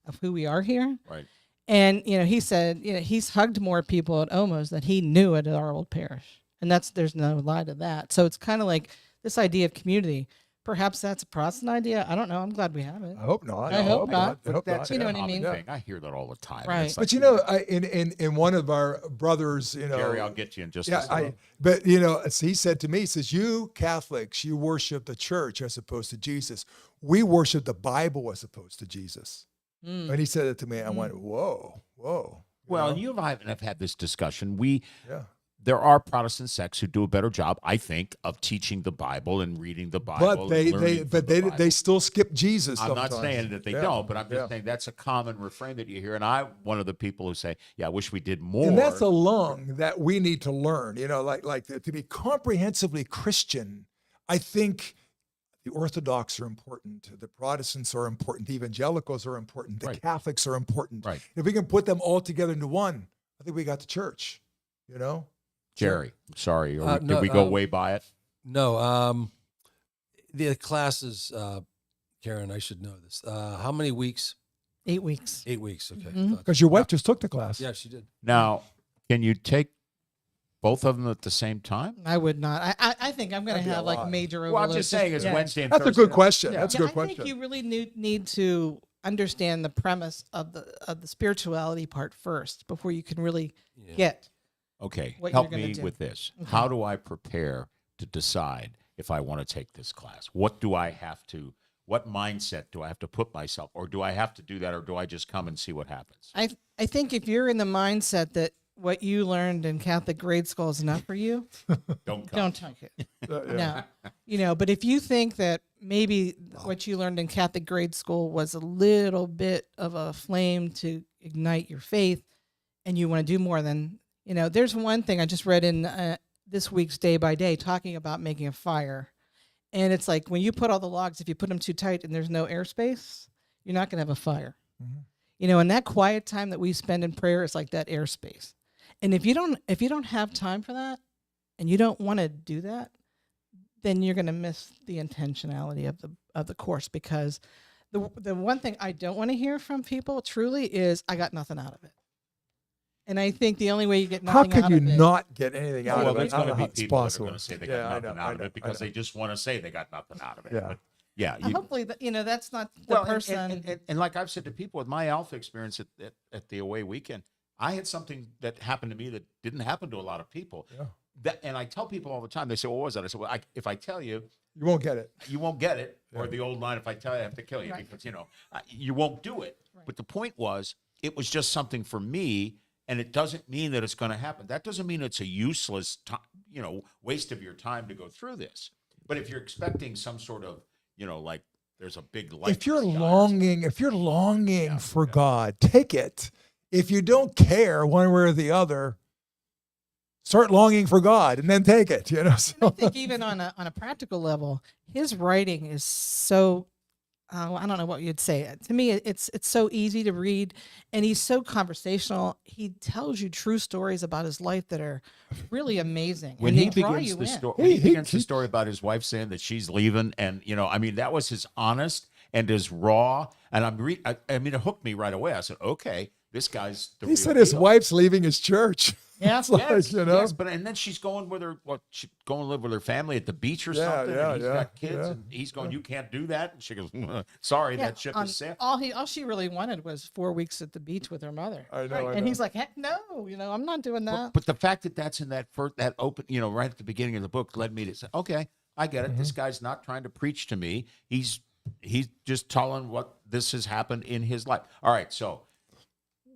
of who we are here. Right. And, he said, he's hugged more people at Omos than he knew at our old parish. And there's no lie to that. So it's kind of like this idea of community. Perhaps that's a Protestant idea. I don't know. I'm glad we have it. I hope not. I hope not. I hope That's not. You know a what I common mean? Yeah. thing. I hear that all the time. Right. It's But like, in one of our brothers, Jerry, I'll get you in just a yeah, second. but he said to me, he says, you Catholics, you worship the church as opposed to Jesus. We worship the Bible as opposed to Jesus. Mm. And he said it to me. I went, whoa. Well, know? you and I have had this discussion. Yeah. There are Protestant sects who do a better job, I think, of teaching the Bible and reading the Bible. But and they learning from the Bible. they still skip Jesus. I'm not sometimes. saying that they Yeah. don't, but I'm just Yeah. saying that's a common refrain that you hear. And I'm one of the people who say, "Yeah, I wish we did more." And that's a lung that we need to learn. Like to be comprehensively Christian. I think the Orthodox are important. The Protestants are important. The Evangelicals are important. The Right. Catholics are important. Right. If we can put them all together into one, I think we got the church. Jerry. Sorry, No, did we go way by it? No, the classes, Karen, I should know this. How many weeks? 8 weeks. 8 weeks. Okay. Mhm. Thought Because so. your wife just took the class. Yeah, she did. Now, can you take both of them at the same time? I would not. I think I'm going to That'd be a have like lot. major Well, I'm overload. just saying, it's Yeah. Wednesday and That's a Thursday. good question. Yeah. That's a Yeah, good I question. think you really need to understand the premise of the spirituality part first before you can really Yeah. get. Okay, What help you're gonna me do. with this. Okay. How do I prepare to decide if I want to take this class? What mindset do I have to put myself, or do I have to do that, or do I just come and see what happens? I think if you're in the mindset that what you learned in Catholic grade school is enough for you, Don't come. don't take it. Yeah. No. But if you think that maybe what you learned in Catholic grade school was a little bit of a flame to ignite your faith and you want to do more, then, there's one thing I just read in this week's Day by Day talking about making a fire. And it's like when you put all the logs, if you put them too tight and there's no airspace, you're not going to have a fire. Mhm. And that quiet time that we spend in prayer is like that airspace. And if you don't have time for that and you don't want to do that, then you're going to miss the intentionality of the course, because The one thing I don't want to hear from people truly is I got nothing out of it. And I think the only way you get How nothing could out you of it, not get anything out Well, of it? there's I don't going know to how be it's people that are possible. going to say they Yeah, got I nothing know, out I of know, it because they just want to say they got nothing out of it. Yeah. But yeah, you, hopefully that's not the well, person. and like I've said to people with my Alpha experience at the away weekend, I had something that happened to me that didn't happen to a lot of people. Yeah. That, and I tell people all the time, they say, well, what was that? I said, well, if I tell you, You won't get it. you won't get it. Or Yeah. the old line, if I tell you, I have to kill you Right. because, you won't do it. Right. But the point was, it was just something for me, and it doesn't mean that it's going to happen. That doesn't mean it's a useless time, waste of your time to go through this. But if you're expecting some sort of, like there's a big light. If you're in the sky or something, longing for God, take it. If you don't care one way or the other, start longing for God and then take it. And I So think even on a practical level, his writing is so I don't know what you'd say. To me, it's so easy to read, and he's so conversational. He tells you true stories about his life that are really amazing. when and he they draw begins you the in. story, He- he- the story about his wife saying that she's leaving, and that was his honest and his raw, and it hooked me right away. I said, okay, this guy's the he real said his deal. wife's leaving his church. Yeah. It's like, Yes, you know. yes, but and then she's going with her. She's going to live with her family at the beach or Yeah, something. yeah, and he's yeah, got kids, yeah, and he's going. You can't do that. And she goes, "Sorry, Yeah, that ship on- is sailed." all she really wanted was 4 weeks at the beach with her mother. I know, I and know. he's like, heck no, I'm not doing that. But the fact that that's in that that open, right at the beginning of the book, led me to say, "Okay, I get it. This guy's not trying to preach to me. He's just telling what this has happened in his life." All right, so.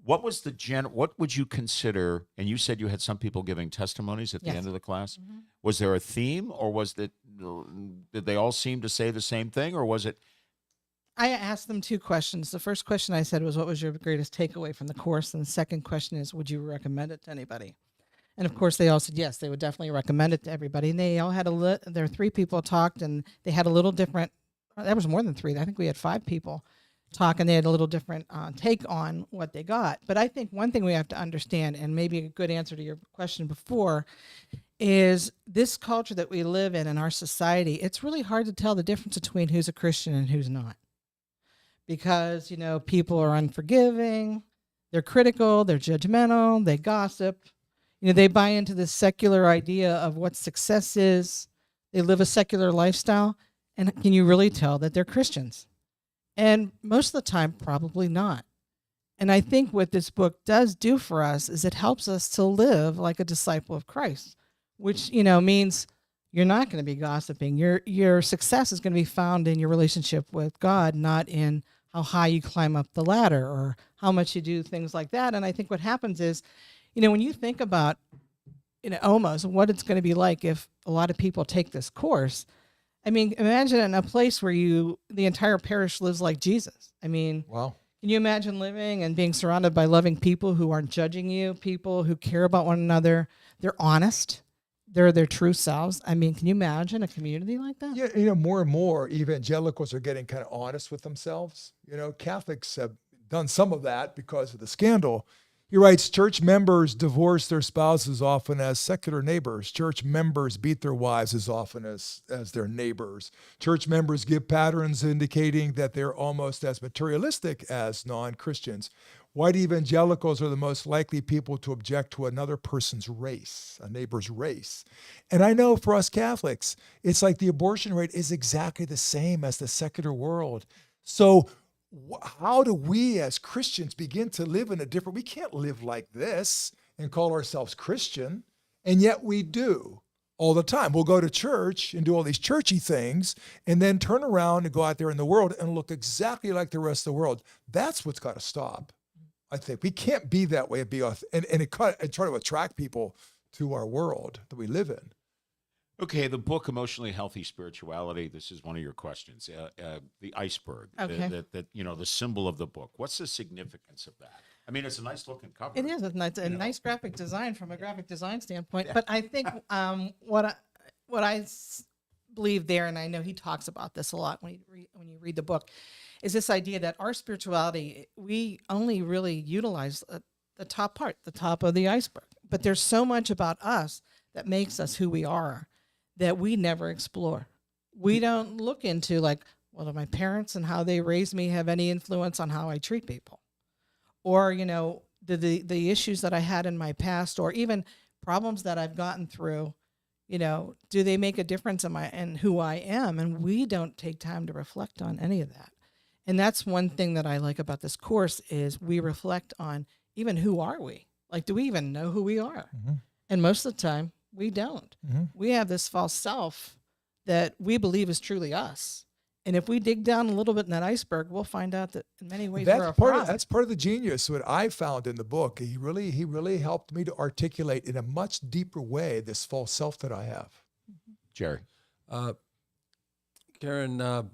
What was what would you consider? And you said you had some people giving testimonies at the Yes. end of the class. Mhm. Was there a theme, or did they all seem to say the same thing, or was it? I asked them 2 questions. The first question I said was, what was your greatest takeaway from the course? And the second question is, would you recommend it to anybody? And of course, they all said yes, they would definitely recommend it to everybody. And they all had there were 3 people talked, and they had a little different. That was more than 3. I think we had 5 people talk, and they had a little different take on what they got. But I think one thing we have to understand, and maybe a good answer to your question before, is this culture that we live in our society. It's really hard to tell the difference between who's a Christian and who's not, because people are unforgiving, they're critical, they're judgmental, they gossip, they buy into this secular idea of what success is. They live a secular lifestyle, and can you really tell that they're Christians? And most of the time, probably not. And I think what this book does do for us is it helps us to live like a disciple of Christ, which, means you're not going to be gossiping. Your success is going to be found in your relationship with God, not in how high you climb up the ladder or how much you do things like that. And I think what happens is, when you think about, almost what it's going to be like if a lot of people take this course. I mean, imagine in a place where the entire parish lives like Jesus. I mean, Wow. can you imagine living and being surrounded by loving people who aren't judging you, people who care about one another? They're honest. They're their true selves. I mean, can you imagine a community like that? Yeah, more and more evangelicals are getting kind of honest with themselves. Catholics have done some of that because of the scandal. He writes, church members divorce their spouses often as secular neighbors. Church members beat their wives as often as their neighbors. Church members give patterns indicating that they're almost as materialistic as non-Christians. White evangelicals are the most likely people to object to another person's race, a neighbor's race. And I know for us Catholics, it's like the abortion rate is exactly the same as the secular world. So how do we as Christians begin to live in we can't live like this and call ourselves Christian, and yet we do all the time. We'll go to church and do all these churchy things and then turn around and go out there in the world and look exactly like the rest of the world. That's what's got to stop. I think we can't be that way and try to attract people to our world that we live in. Okay, the book Emotionally Healthy Spirituality. This is one of your questions. The iceberg, Okay. the symbol of the book. What's the significance of that? I mean, it's a nice looking cover. It is a nice graphic design from a graphic design standpoint. But I think what I believe there, and I know he talks about this a lot when you read the book, is this idea that our spirituality, we only really utilize the top part, the top of the iceberg. But there's so much about us that makes us who we are that we never explore. We don't look into like, Well, do my parents and how they raised me have any influence on how I treat people? Or, do the issues that I had in my past, or even problems that I've gotten through, do they make a difference in who I am? And we don't take time to reflect on any of that. And that's one thing that I like about this course is we reflect on even who are we? Like, do we even know who we are? And most of the time, we don't. We have this false self that we believe is truly us. And if we dig down a little bit in that iceberg, we'll find out that in many ways we're a fraud. That's part of the genius. What I found in the book, he really helped me to articulate in a much deeper way this false self that I have. Jerry. Karen,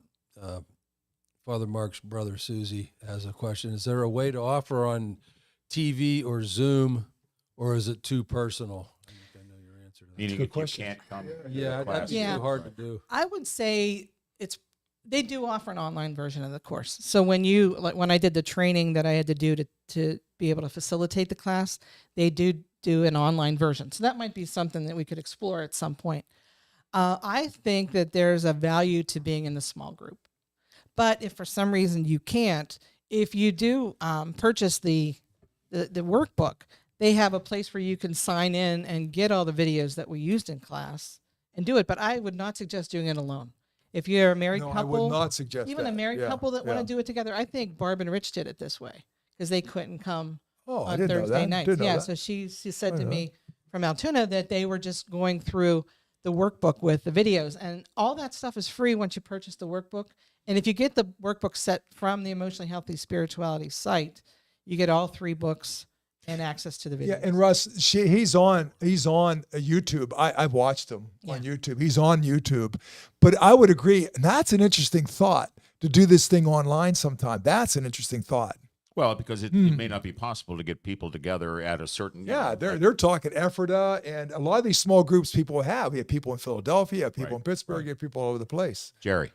Father Mark's brother Susie has a question. Is there a way to offer on TV or Zoom, or is it too personal? I think I know your answer to that. Meaning good if question. you can't come. to Yeah, class. that'd be Yeah. too hard to do. I would say they do offer an online version of the course. So when I did the training that I had to do to be able to facilitate the class, they do an online version. So that might be something that we could explore at some point. I think that there's a value to being in the small group. But if for some reason you can't, if you do purchase the workbook, they have a place where you can sign in and get all the videos that we used in class and do it. But I would not suggest doing it alone. If you're a married No, I couple, would not suggest even that. a married Yeah, couple that want yeah. to do it together, I think Barb and Rich did it this way because they couldn't come Oh, I on didn't know Thursday that. nights. Didn't know Yeah, that. so she said to didn't know me from Altoona that they were just going through the workbook with the videos, and all that stuff is free once you purchase the workbook. And if you get the workbook set from the Emotionally Healthy Spirituality site, you get all 3 books and access to the videos. Yeah, and Russ, he's on YouTube. I've watched him on YouTube. He's on YouTube. But I would agree, and that's an interesting thought to do this thing online sometime. That's an interesting thought. Well, because it may not be possible to get people together at a certain. Yeah, they're talking Ephrata, and a lot of these small groups people have. We have people in Philadelphia, you have people in Pittsburgh, you have people all over the place. Jerry.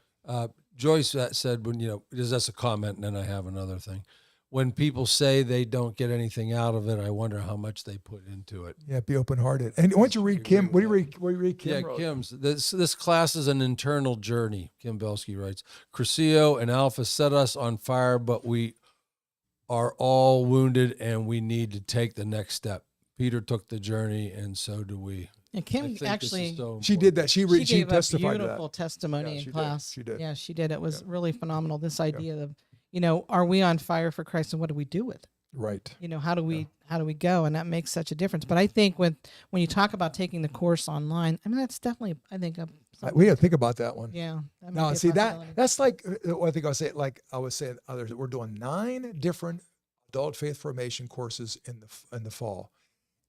Joyce said, that's a comment, and then I have another thing. When people say they don't get anything out of it, I wonder how much they put into it. Yeah, be open-hearted. And why don't you read Kim? What do you read Kim Yeah, wrote? Kim's. This class is an internal journey, Kim Belsky writes. Crescio and Alpha set us on fire, but we are all wounded and we need to take the next step. Peter took the journey, and so do we. And I Kim think this is actually, so She did that. She gave a testified to beautiful that. testimony Yeah, in she did. class. She did. Yeah, she did. It was really phenomenal. This idea of, are we on fire for Christ, and what do we do with it? Right. How do we go? And that makes such a difference. But I think when you talk about taking the course online, I mean, that's definitely, I think, We got to think about that one. yeah. That might Now, be a see possibility. that's like I think I was saying others. We're doing 9 different adult faith formation courses in the fall.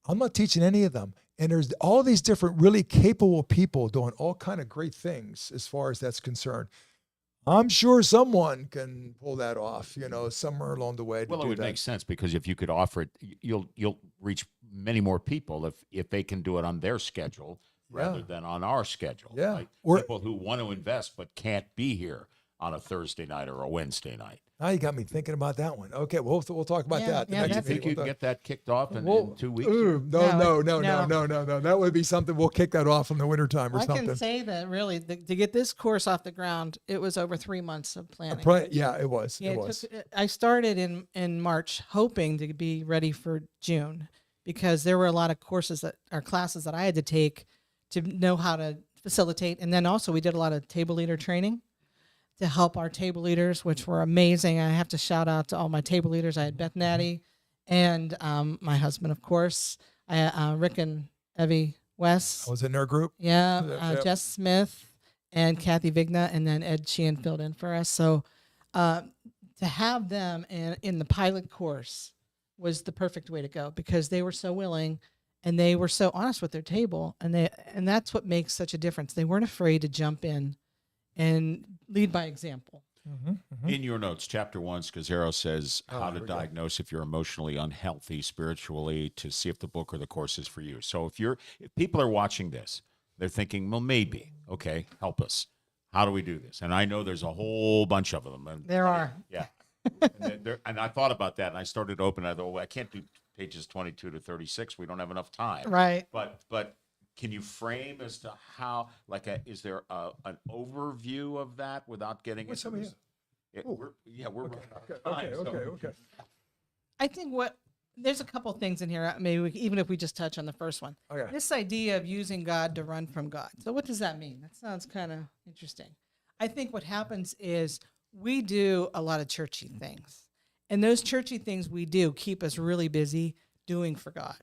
I'm not teaching any of them, and there's all these different really capable people doing all kind of great things as far as that's concerned. I'm sure someone can pull that off, somewhere along the way. To Well, it do would that. make sense because if you could offer it, you'll reach many more people if they can do it on their schedule rather than on our schedule. Yeah. Right? Or- People who want to invest but can't be here on a Thursday night or a Wednesday night. Now you got me thinking about that one. Okay, we'll talk about Yeah, that. the yeah, next You that's- think meeting. you can get that kicked off in 2 weeks? Ooh, No, no. That would be something. We'll kick that off in the wintertime or I something. can say that really to get this course off the ground, it was over 3 months of planning. Yeah, it was. Yeah, it was. I started in March, hoping to be ready for June, because there were a lot of classes that I had to take to know how to facilitate, and then also we did a lot of table leader training to help our table leaders, which were amazing. I have to shout out to all my table leaders. I had Beth Natty and my husband, of course, Rick and Evie West. I was in their group. Yeah, Yeah. Jess Smith and Kathy Vigna, and then Ed Sheehan filled in for us. So to have them in the pilot course was the perfect way to go, because they were so willing and they were so honest with their table, and that's what makes such a difference. They weren't afraid to jump in and lead by example. In your notes, chapter 1, Scazzaro says how to here we go. diagnose if you're emotionally unhealthy spiritually, to see if the book or the course is for you. So if people are watching this, they're thinking, well, maybe, okay, help us. How do we do this? And I know there's a whole bunch of them. And There are. yeah. and I thought about that, and I started open. I thought, well, I can't do pages 22 to 36. We don't have enough time. Right. But can you frame as to how, like, is there an overview of that without getting What's into some this? Ooh. We're running out of Okay, time, so- okay. I think there's a couple things in here. Maybe even if we just touch on the first one, Okay. this idea of using God to run from God. So what does that mean? That sounds kind of interesting. I think what happens is we do a lot of churchy things, and those churchy things we do keep us really busy doing for God.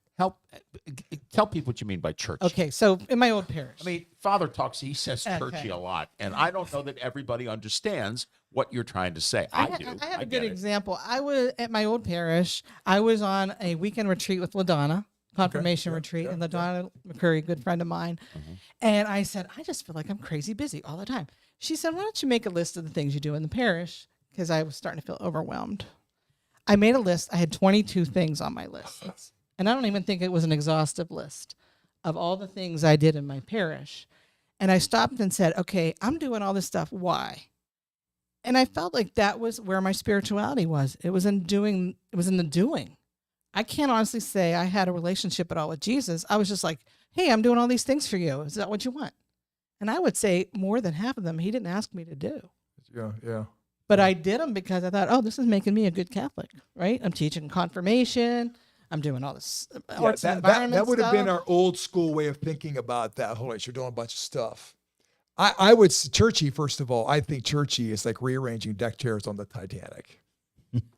Tell people what you mean by church. Okay, so in my old parish, I mean, Father talks, he says churchy Okay. a lot, and I don't know that everybody understands what you're trying to say. I do. I have a get good it. example. I was at my old parish. I was on a weekend retreat with LaDonna, confirmation retreat, and LaDonna McCurry, good friend of mine. And I said, I just feel like I'm crazy busy all the time. She said, why don't you make a list of the things you do in the parish? Because I was starting to feel overwhelmed. I made a list. I had 22 things on my list. And I don't even think it was an exhaustive list of all the things I did in my parish. And I stopped and said, okay, I'm doing all this stuff. Why? And I felt like that was where my spirituality was. It was in doing. It was in the doing. I can't honestly say I had a relationship at all with Jesus. I was just like, hey, I'm doing all these things for you. Is that what you want? And I would say more than half of them he didn't ask me to do. Yeah. But I did them because I thought, oh, this is making me a good Catholic, right? I'm teaching confirmation. I'm doing all this arts and environment that would have been stuff. our old school way of thinking about that. Holy, you're doing a bunch of stuff. I would churchy first of all. I think churchy is like rearranging deck chairs on the Titanic.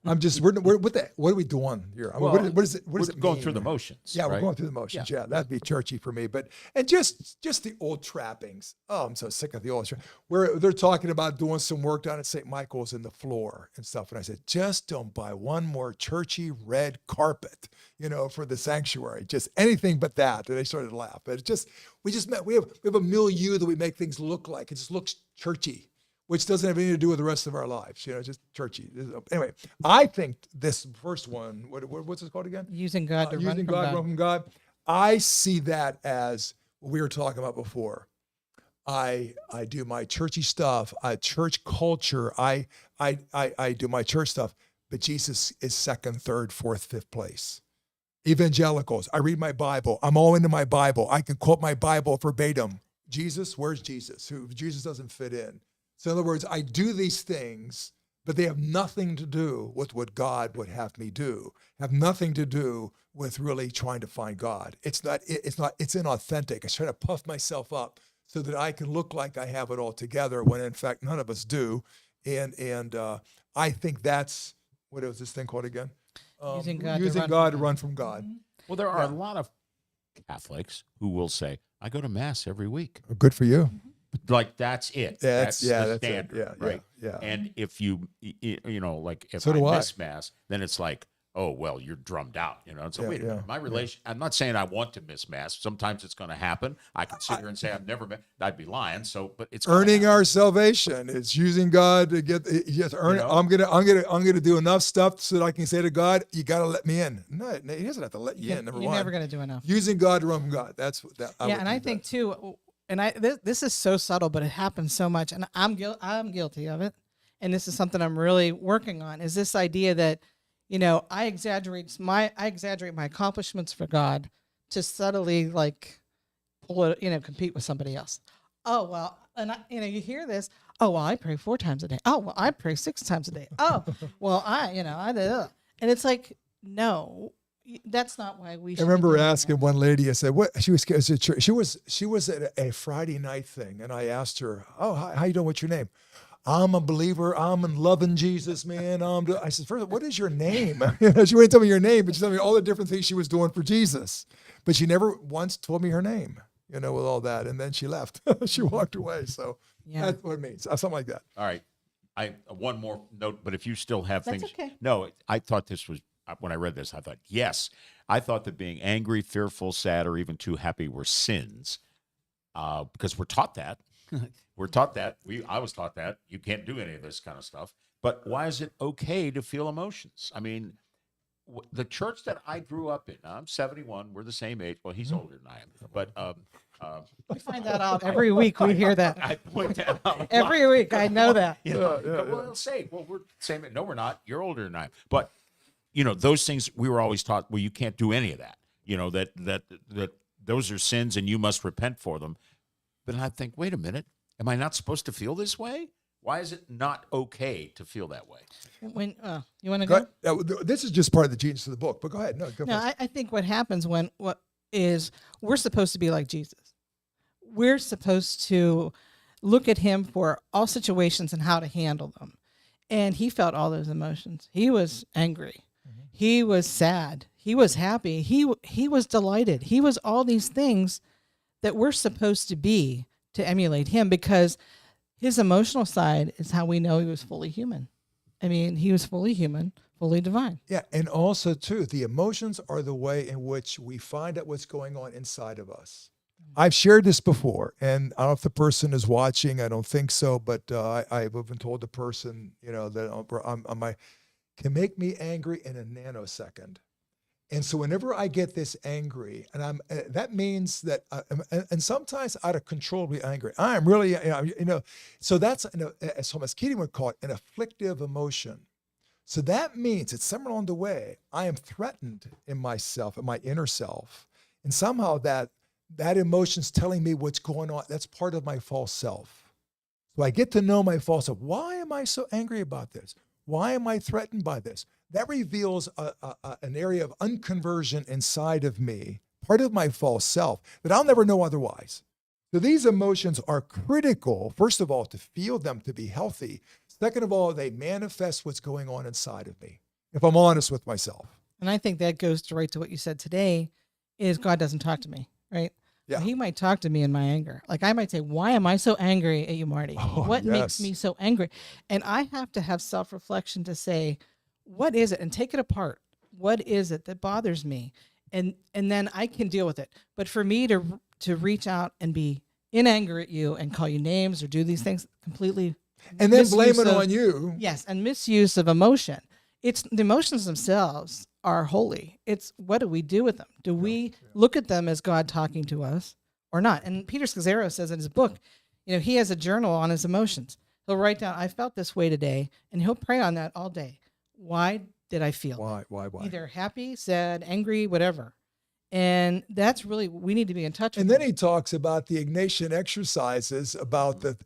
I'm just what are we doing here? I mean, Well, what is it? What does we're it going mean? through the motions. Yeah, we're right? going through the motions. Yeah, that'd be churchy for me. But and just the old trappings. Oh, I'm so sick of the old where they're talking about doing some work down at St. Michael's in the floor and stuff. And I said, just don't buy one more churchy red carpet, for the sanctuary. Just anything but that. And they started to laugh. But we have a milieu that we make things look like. It just looks churchy, which doesn't have anything to do with the rest of our lives, just churchy. Anyway, I think this first one, what's it called again? Using God to run Using from God, God. run from God. I see that as what we were talking about before. I do my churchy stuff, church culture. I do my church stuff, but Jesus is second, third, fourth, fifth place. Evangelicals, I read my Bible. I'm all into my Bible. I can quote my Bible verbatim. Jesus, where's Jesus? Jesus doesn't fit in. So in other words, I do these things, but they have nothing to do with what God would have me do. Have nothing to do with really trying to find God. It's inauthentic. I try to puff myself up so that I can look like I have it all together when in fact none of us do. And I think that's, what was this thing called again? Using God to using run God from to run from God. Well, there are a lot of Catholics who will say, I go to Mass every week. Good for you. Like, that's it. That's the that's it. standard, Yeah, right? yeah. And if like if So I do I. miss Mass, then it's like, oh, well, you're drummed out, So Yeah, wait a minute, my relation, I'm not saying I want to miss Mass. Sometimes it's going to happen. I can sit here and say I've never been, I'd be lying. So, but it's gonna Earning happen. our salvation. It's using God to get. Yes, earn it. I'm gonna do enough stuff so that I can say to God, "You got to let me in." No, he doesn't have to let you in. Number You're one, never going to do enough. using God to run from God. That's what that. Yeah, and I think too, and this is so subtle, but it happens so much, and I'm guilty of it, and this is something I'm really working on. Is this idea that, I exaggerate my accomplishments for God to subtly pull it, compete with somebody else. Oh well, and you hear this. Oh well, I pray 4 times a day. Oh well, I pray 6 times a day. Oh well, I and it's like, no. That's not why we should. I remember asking one lady. I said, "What?" She was at church. She was at a Friday night thing, and I asked her, "Oh, how you doing? What's your name?" "I'm a believer. I'm in loving Jesus, man." I said, "First, what is your name?" She wouldn't tell me her name, but she told me all the different things she was doing for Jesus. But she never once told me her name, with all that. And then she left. She walked away. So Yeah. that's what it means. Something like that. All right. I one more note, but if you still have That's things. okay. No, I thought this was, when I read this, I thought, yes. I thought that being angry, fearful, sad, or even too happy were sins, because we're taught that. We're taught that. I was taught that. You can't do any of this kind of stuff. But why is it okay to feel emotions? I mean, the church that I grew up in, I'm 71. We're the same age. Well, he's older than I am. But We find that out every week. We hear that I point that out. every week. I know that. Well, they'll say, well, we're the same. No, we're not. You're older than I am. But, those things we were always taught, well, you can't do any of that. That those are sins and you must repent for them. But I think, wait a minute, am I not supposed to feel this way? Why is it not okay to feel that way? When you want to Go go? ahead. This is just part of the genius of the book, but go ahead. No, go No, first. I think what happens we're supposed to be like Jesus. We're supposed to look at him for all situations and how to handle them. And he felt all those emotions. He was angry. He was sad. He was happy. He was delighted. He was all these things that we're supposed to be to emulate him, because his emotional side is how we know he was fully human. I mean, he was fully human, fully divine. Yeah, and also too, the emotions are the way in which we find out what's going on inside of us. I've shared this before, and I don't know if the person is watching. I don't think so, but I've even told the person, that can make me angry in a nanosecond. And so whenever I get this angry, and that means that, and sometimes out of controllably angry, I am really, so that's, as Thomas Keating would call it, an afflictive emotion. So that means it's somewhere along the way, I am threatened in myself, in my inner self. And somehow that emotion's telling me what's going on. That's part of my false self. So I get to know my false self. Why am I so angry about this? Why am I threatened by this? That reveals an area of unconversion inside of me, part of my false self, that I'll never know otherwise. So these emotions are critical, first of all, to feel them, to be healthy. Second of all, they manifest what's going on inside of me, if I'm honest with myself. And I think that goes right to what you said today, is God doesn't talk to me, right? Yeah. He might talk to me in my anger. Like I might say, why am I so angry at you, Marty? Oh, What makes yes. me so angry? And I have to have self-reflection to say, what is it? And take it apart. What is it that bothers me? And then I can deal with it. But for me to reach out and be in anger at you and call you names or do these things completely, And then blame misuse it of- on you. Yes, and misuse of emotion. It's the emotions themselves are holy. It's what do we do with them? Do we look at them as God talking to us or not? And Peter Scazzaro says in his book, he has a journal on his emotions. He'll write down, I felt this way today, and he'll pray on that all day. Why did I feel that? Why? Either happy, sad, angry, whatever. And that's really, we need to be in touch with And then them. he talks about the Ignatian exercises,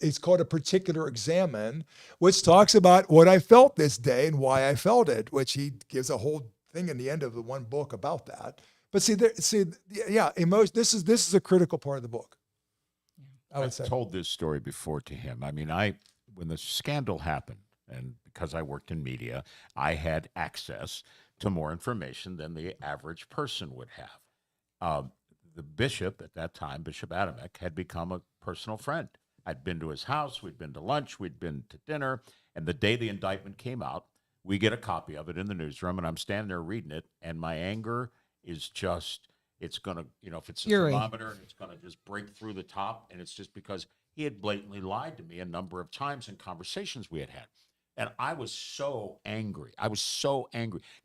it's called a particular examen, which talks about what I felt this day and why I felt it, which he gives a whole thing in the end of the one book about that. But emotion, this is a critical part of the book, I would I've say. told this story before to him. I mean, when the scandal happened, and because I worked in media, I had access to more information than the average person would have. The bishop at that time, Bishop Adamek, had become a personal friend. I'd been to his house, we'd been to lunch, we'd been to dinner, and the day the indictment came out, we get a copy of it in the newsroom, and I'm standing there reading it, and my anger is just, it's going to, if it's a Fury. thermometer, and it's going to just break through the top, and it's just because he had blatantly lied to me a number of times in conversations we had had. And I was so angry.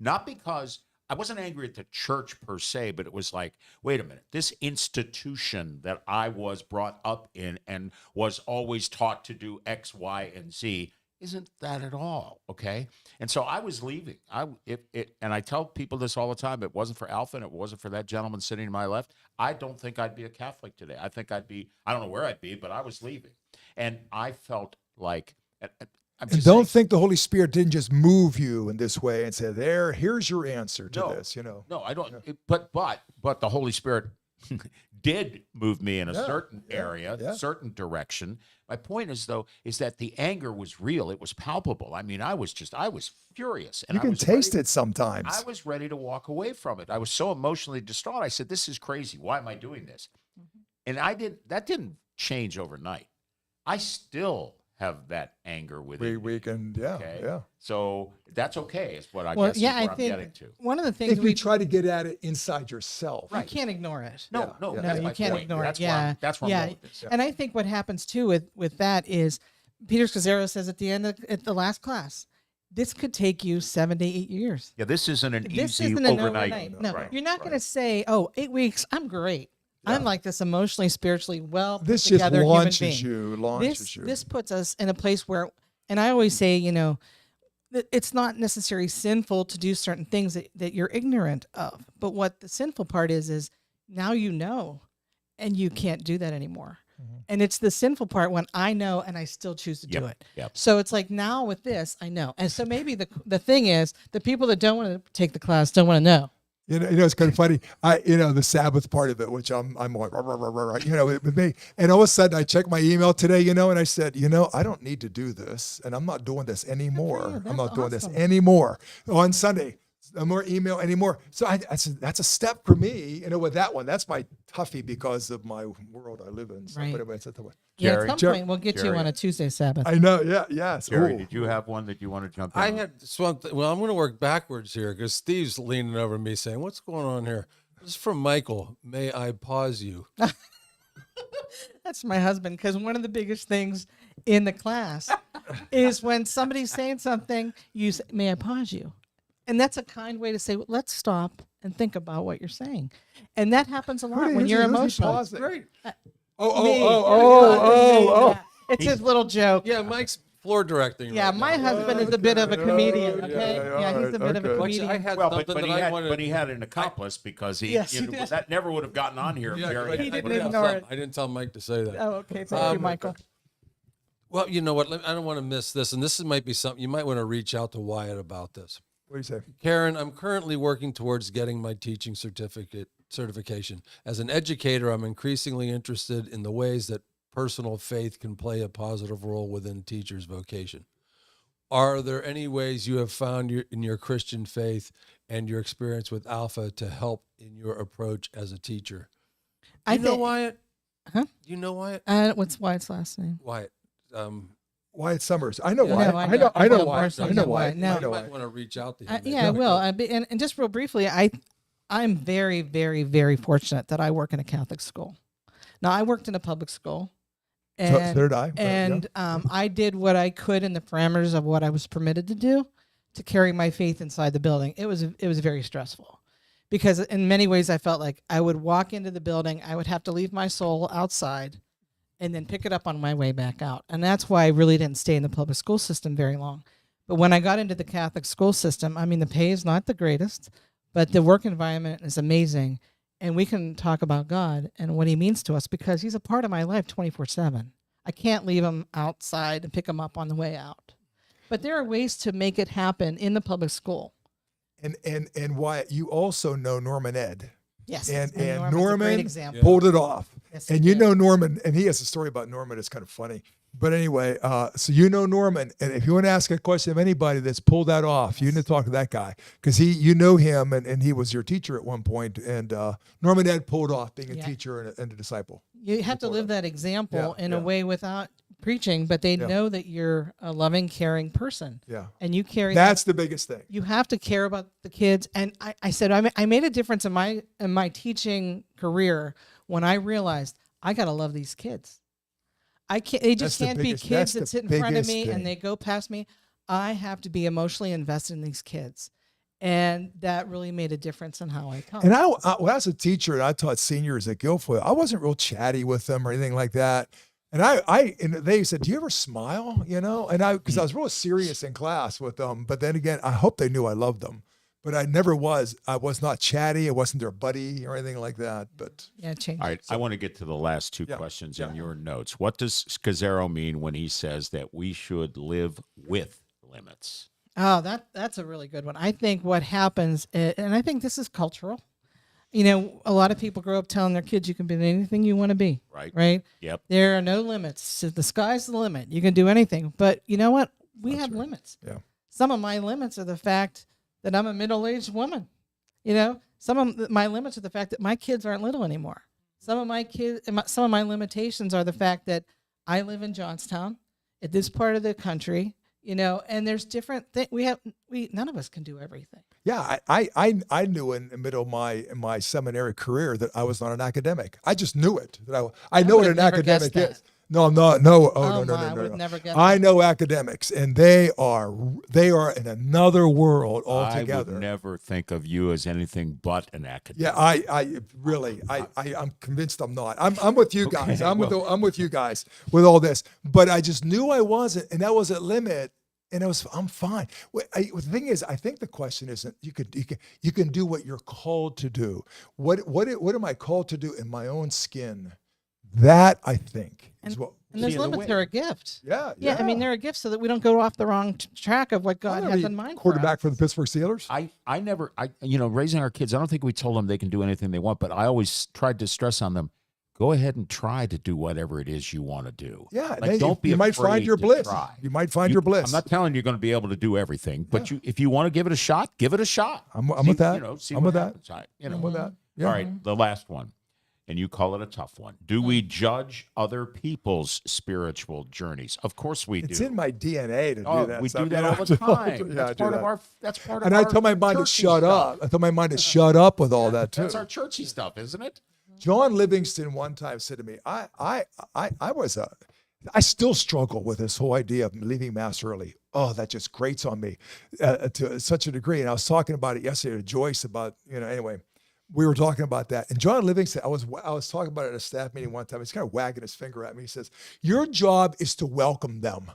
Not because I wasn't angry at the church per se, but it was like, wait a minute, this institution that I was brought up in and was always taught to do X, Y, and Z isn't that at all. Okay. And so I was leaving. And I tell people this all the time. It wasn't for Alpha and it wasn't for that gentleman sitting to my left. I don't think I'd be a Catholic today. I think I don't know where I'd be, but I was leaving. And I felt like, And don't think the Holy Spirit didn't just move you in this way and say, here's your answer to this, No, I don't. But the Holy Spirit did move me in a certain area, certain direction. My point is, though, is that the anger was real. It was palpable. I mean, I was furious. And You can taste it I sometimes. was ready to walk away from it. I was so emotionally distraught. I said, this is crazy. Why am I doing this? And that didn't change overnight. I still have that anger within me. We can, Okay. yeah. So that's okay, is what I Well, guess is yeah, where I I'm think getting to. one of the I things think we try to get at it inside yourself. you can't ignore it. No, Yeah. No, that's you my can't point. ignore That's it. why Yeah, that's where I'm yeah. going with this. And I think what happens too with that is Peter Scazzaro says at the end at the last class, this could take you 7 to 8 years. Yeah, this isn't an This easy isn't an overnight. No, Right, you're not going to right. say, "Oh, 8 weeks, I'm great. I'm like this emotionally, spiritually well put This just together launches human being." you, This puts us in a place where, and I always say, that it's not necessarily sinful to do certain things that you're ignorant of. But what the sinful part is now you know. and you can't do that anymore. And it's the sinful part when I know and I still choose to do it. Yep. So it's like now with this, I know. And so maybe the thing is the people that don't want to take the class don't want to know. You know, it's kind of funny. The Sabbath part of it, which I'm like, rah, rah, rah, rah, rah, with me. And all of a sudden I checked my email today, and I said, I don't need to do this, and I'm not doing this anymore. I'm not doing this anymore on Sunday. No more email anymore. So that's a step for me, with that one. That's my toughie because of my world I live in. So, Right. but anyway, it's a tough one. Yeah, Jerry? at some point we'll get you Jerry. on a Tuesday Sabbath. I know. Yeah. Yes. Jerry, Ooh. did you have one that you want to jump in? I on? had this one. Well, I'm going to work backwards here because Steve's leaning over me saying, "What's going on here?" This is from Michael. May I pause you? That's my husband, because one of the biggest things in the class is when somebody's saying something, you say, may I pause you? And that's a kind way to say, well, let's stop and think about what you're saying. And that happens a lot when you're emotional. Great. Me. Oh. It's his little joke. Yeah, Mike's floor directing. Yeah, right my now. husband is a bit of a comedian, okay? yeah, Yeah, he's a bit of a okay. Well, comedian. I had Well, something but that I wanted. he had an accomplice because he, Yes, he did. that never would have gotten on here. if Yeah, Jerry but had He put didn't it up. ignore it. I didn't tell Mike to say that. Oh, okay. Thank you, Michael. Well, you know what? I don't want to miss this, and this might be something you might want to reach out to Wyatt about this. What do you say? Karen, I'm currently working towards getting my teaching certification. As an educator, I'm increasingly interested in the ways that personal faith can play a positive role within teachers' vocation. Are there any ways you have found in your Christian faith and your experience with Alpha to help in your approach as a teacher? I You know think- Wyatt? Huh? You know Wyatt? What's Wyatt's last name? Wyatt. Wyatt Summers. I know Yeah. Wyatt. No, I I know- know. I I know know Wyatt. personally, I know know Wyatt. Wyatt. No. I You know might Wyatt. want to reach out to him. Yeah, I will. And just real briefly, I'm very, very, very fortunate that I work in a Catholic school. Now, I worked in a public school. So And, did I. but, yeah. and I did what I could in the parameters of what I was permitted to do to carry my faith inside the building. It was very stressful because in many ways I felt like I would walk into the building, I would have to leave my soul outside and then pick it up on my way back out. And that's why I really didn't stay in the public school system very long. But when I got into the Catholic school system, I mean, the pay is not the greatest, but the work environment is amazing. And we can talk about God and what he means to us because he's a part of my life 24/7. I can't leave him outside and pick him up on the way out. But there are ways to make it happen in the public school. And Wyatt, you also know Norman Ed. Yes. And Norman's a Norman great example. pulled it off. Yes, he And you did. know Norman, and he has a story about Norman. It's kind of funny. But anyway, so you know Norman, and if you want to ask a question of anybody that's pulled that off, you need to talk to that guy because you know him, and he was your teacher at one point. And Norman Ed pulled off being a Yeah. teacher and a disciple. You have to live that example Yeah, in yeah. a way without preaching, but they Yeah. know that you're a loving, caring person. Yeah, And you carry that's the biggest thing. you have to care about the kids. And I said, I made a difference in my teaching career when I realized I got to love these kids. I can't, they just That's the can't biggest- be kids that's the that sit in front of biggest me thing. and they go past me. I have to be emotionally invested in these kids. And that really made a difference in how I taught. And when I was a teacher and I taught seniors at Guilfoyle, I wasn't real chatty with them or anything like that. And and they said, "Do you ever smile?" And because I was real serious in class with them. But then again, I hope they knew I loved them. But I never was. I was not chatty. I wasn't their buddy or anything like that. But Yeah, change. All right, I want to get to the last two Yeah, questions yeah. in your notes. What does Scazzaro mean when he says that we should live with limits? Oh, that's a really good one. I think what happens, and I think this is cultural. A lot of people grow up telling their kids you can be anything you want to be. Right. Right. Yep. There are no limits. So the sky's the limit. You can do anything. But you know what? We have limits. Yeah. Some of my limits are the fact that I'm a middle-aged woman. Some of my limits are the fact that my kids aren't little anymore. Some of my limitations are the fact that I live in Johnstown, at this part of the country. And there's different things. None of us can do everything. yeah, I knew in the middle of my seminary career that I was not an academic. I just knew it. That I know would what have an never academic guessed is. No, I'm not. No. Oh, No. my, I would No. never guess I that. know academics, and they are in another world I altogether. would never think of you as anything but an academic. Yeah, I really, I'm convinced I'm not. I'm with you guys. I'm with you guys with all this. But I just knew I wasn't, and that was a limit And I'm fine. The thing is, I think the question isn't you can do what you're called to do. What am I called to do in my own skin? That I think is what. And those See, the limits way- are a gift. Yeah, Yeah, I mean, they're a gift so that we don't go off the wrong track of what God has in mind. Quarterback for for the Pittsburgh Steelers. Raising our kids, I don't think we told them they can do anything they want, but I always tried to stress on them, go ahead and try to do whatever it is you want to do. Yeah, Like, then don't be you might find afraid your to bliss. try. You might find your bliss. I'm not telling you you're going to be able to do everything, but if you want to give it a shot, give it a shot. I'm See, with that. See I'm what with that. happens. I'm with that. Yeah. All right, the last one, and you call it a tough one. Do we judge other people's spiritual journeys? Of course we It's do. in my DNA to Oh, do that. we stuff, do you that know? all the time. Yeah, I That's do part that. of our. That's part of And our. I tell my mind to churchy shut stuff. up. I tell my mind to shut up with all that too. That's our churchy stuff, isn't it? John Livingston one time said to me, I still struggle with this whole idea of leaving mass early. Oh, that just grates on me to such a degree. And I was talking about it yesterday to Joyce about, anyway, we were talking about that. And John Livingston, I was talking about it at a staff meeting one time. He's kind of wagging his finger at me. He says, your job is to welcome them.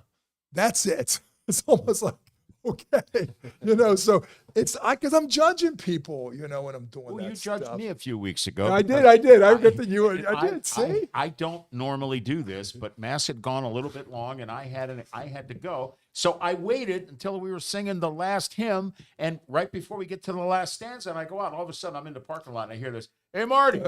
That's it. It's almost like, okay, so it's because I'm judging people, when I'm doing Well, that you judged stuff. me a few weeks ago. I because did. I get that you. I did. See, I don't normally do this, but mass had gone a little bit long, and I had to go. So I waited until we were singing the last hymn, and right before we get to the last stanza, and I go out. All of a sudden, I'm in the parking lot, and I hear this, "Hey, Marty."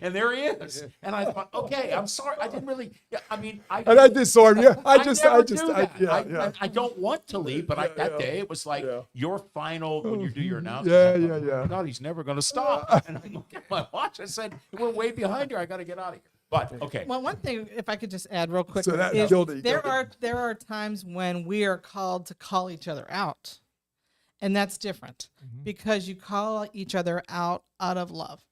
And there he is. And I thought, okay, I'm sorry. I didn't really, and I disarmed you. I never do that. I don't want to leave, but that day it was like your final, when you do your announcement. Yeah. God, he's never going to stop. And I look at my watch. I said, we're way behind here. I got to get out of here. But okay. Well, one thing, if I could just add real quick, So that is killed it, there killed it. are times when we are called to call each other out, and that's different because you call each other out of love.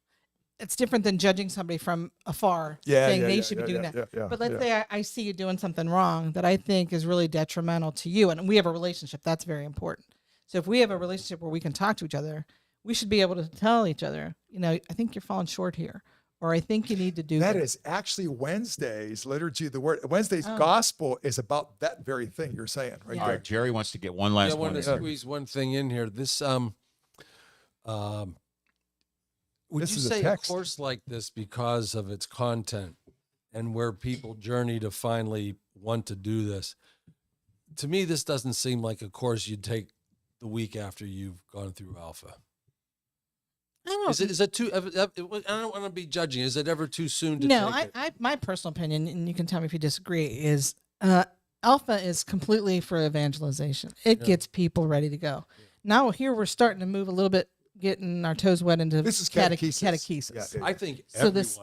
It's different than judging somebody from afar, saying they should be doing that. But let's say I see you doing something wrong that I think is really detrimental to you, and we have a relationship. That's very important. So if we have a relationship where we can talk to each other, we should be able to tell each other, I think you're falling short here, or I think you need to do That this. is actually Wednesday's liturgy of the word. Wednesday's gospel is about that very thing you're saying, right? Yeah. All right, Jerry wants to get one last I one. want to squeeze one thing in here. This would This you is a say a text. course like this, because of its content and where people journey to finally want to do this? To me, this doesn't seem like a course you'd take the week after you've gone through Alpha. I don't know. Is it too? I don't want to be judging. Is it ever too soon to No, take it? my personal opinion, and you can tell me if you disagree, is Alpha is completely for evangelization. It gets people ready to go. Now here we're starting to move a little bit, getting our toes wet into This is catechesis. catechesis. Yeah. I think So this-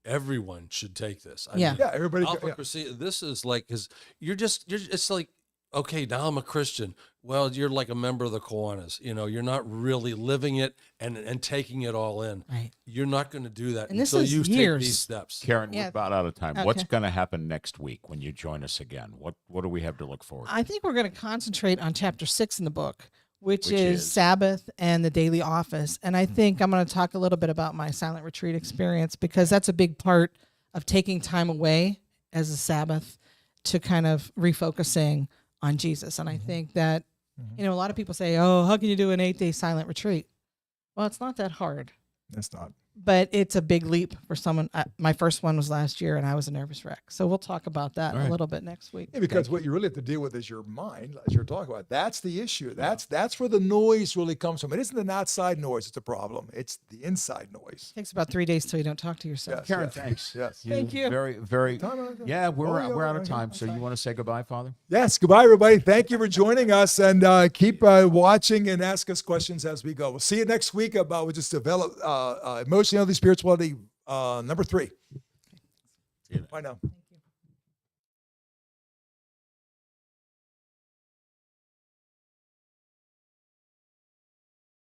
everyone should take this. I Yeah. mean, Yeah, everybody. Alpha Yeah. Chrysia, this is like, because it's like, okay, now I'm a Christian. Well, you're like a member of the Kiwanis. You're not really living it and taking it all in. Right. You're not going to do that And this until is you years. take these steps. Karen, Yeah. we're about out of time. Okay. What's going to happen next week when you join us again? What do we have to look forward to? I think we're going to concentrate on chapter 6 in the book, which Which is is? Sabbath and the daily office. And I think I'm going to talk a little bit about my silent retreat experience, because that's a big part of taking time away as a Sabbath to kind of refocusing on Jesus. And I think that, a lot of people say, oh, how can you do an 8-day silent retreat? Well, it's not that hard, That's not. but it's a big leap for someone. My first one was last year and I was a nervous wreck. So we'll talk about that All a right. little bit next week. Yeah, because what you really have to deal with is your mind, as you're talking about. That's the issue. That's where the noise really comes from. It isn't the outside noise that's a problem. It's the inside noise. It takes about 3 days till you don't talk to yourself. Yes, Karen, yes, thanks. Yes. Thank you. Very, very. Time. Yeah, we're Oh, yeah, we're out yeah, of time. yeah, So you want to say goodbye, Father? Yes. Goodbye, everybody. Thank you for joining us, and keep watching and ask us questions as we go. We'll see you next week about we just develop emotional healthy spirituality number 3. Bye now.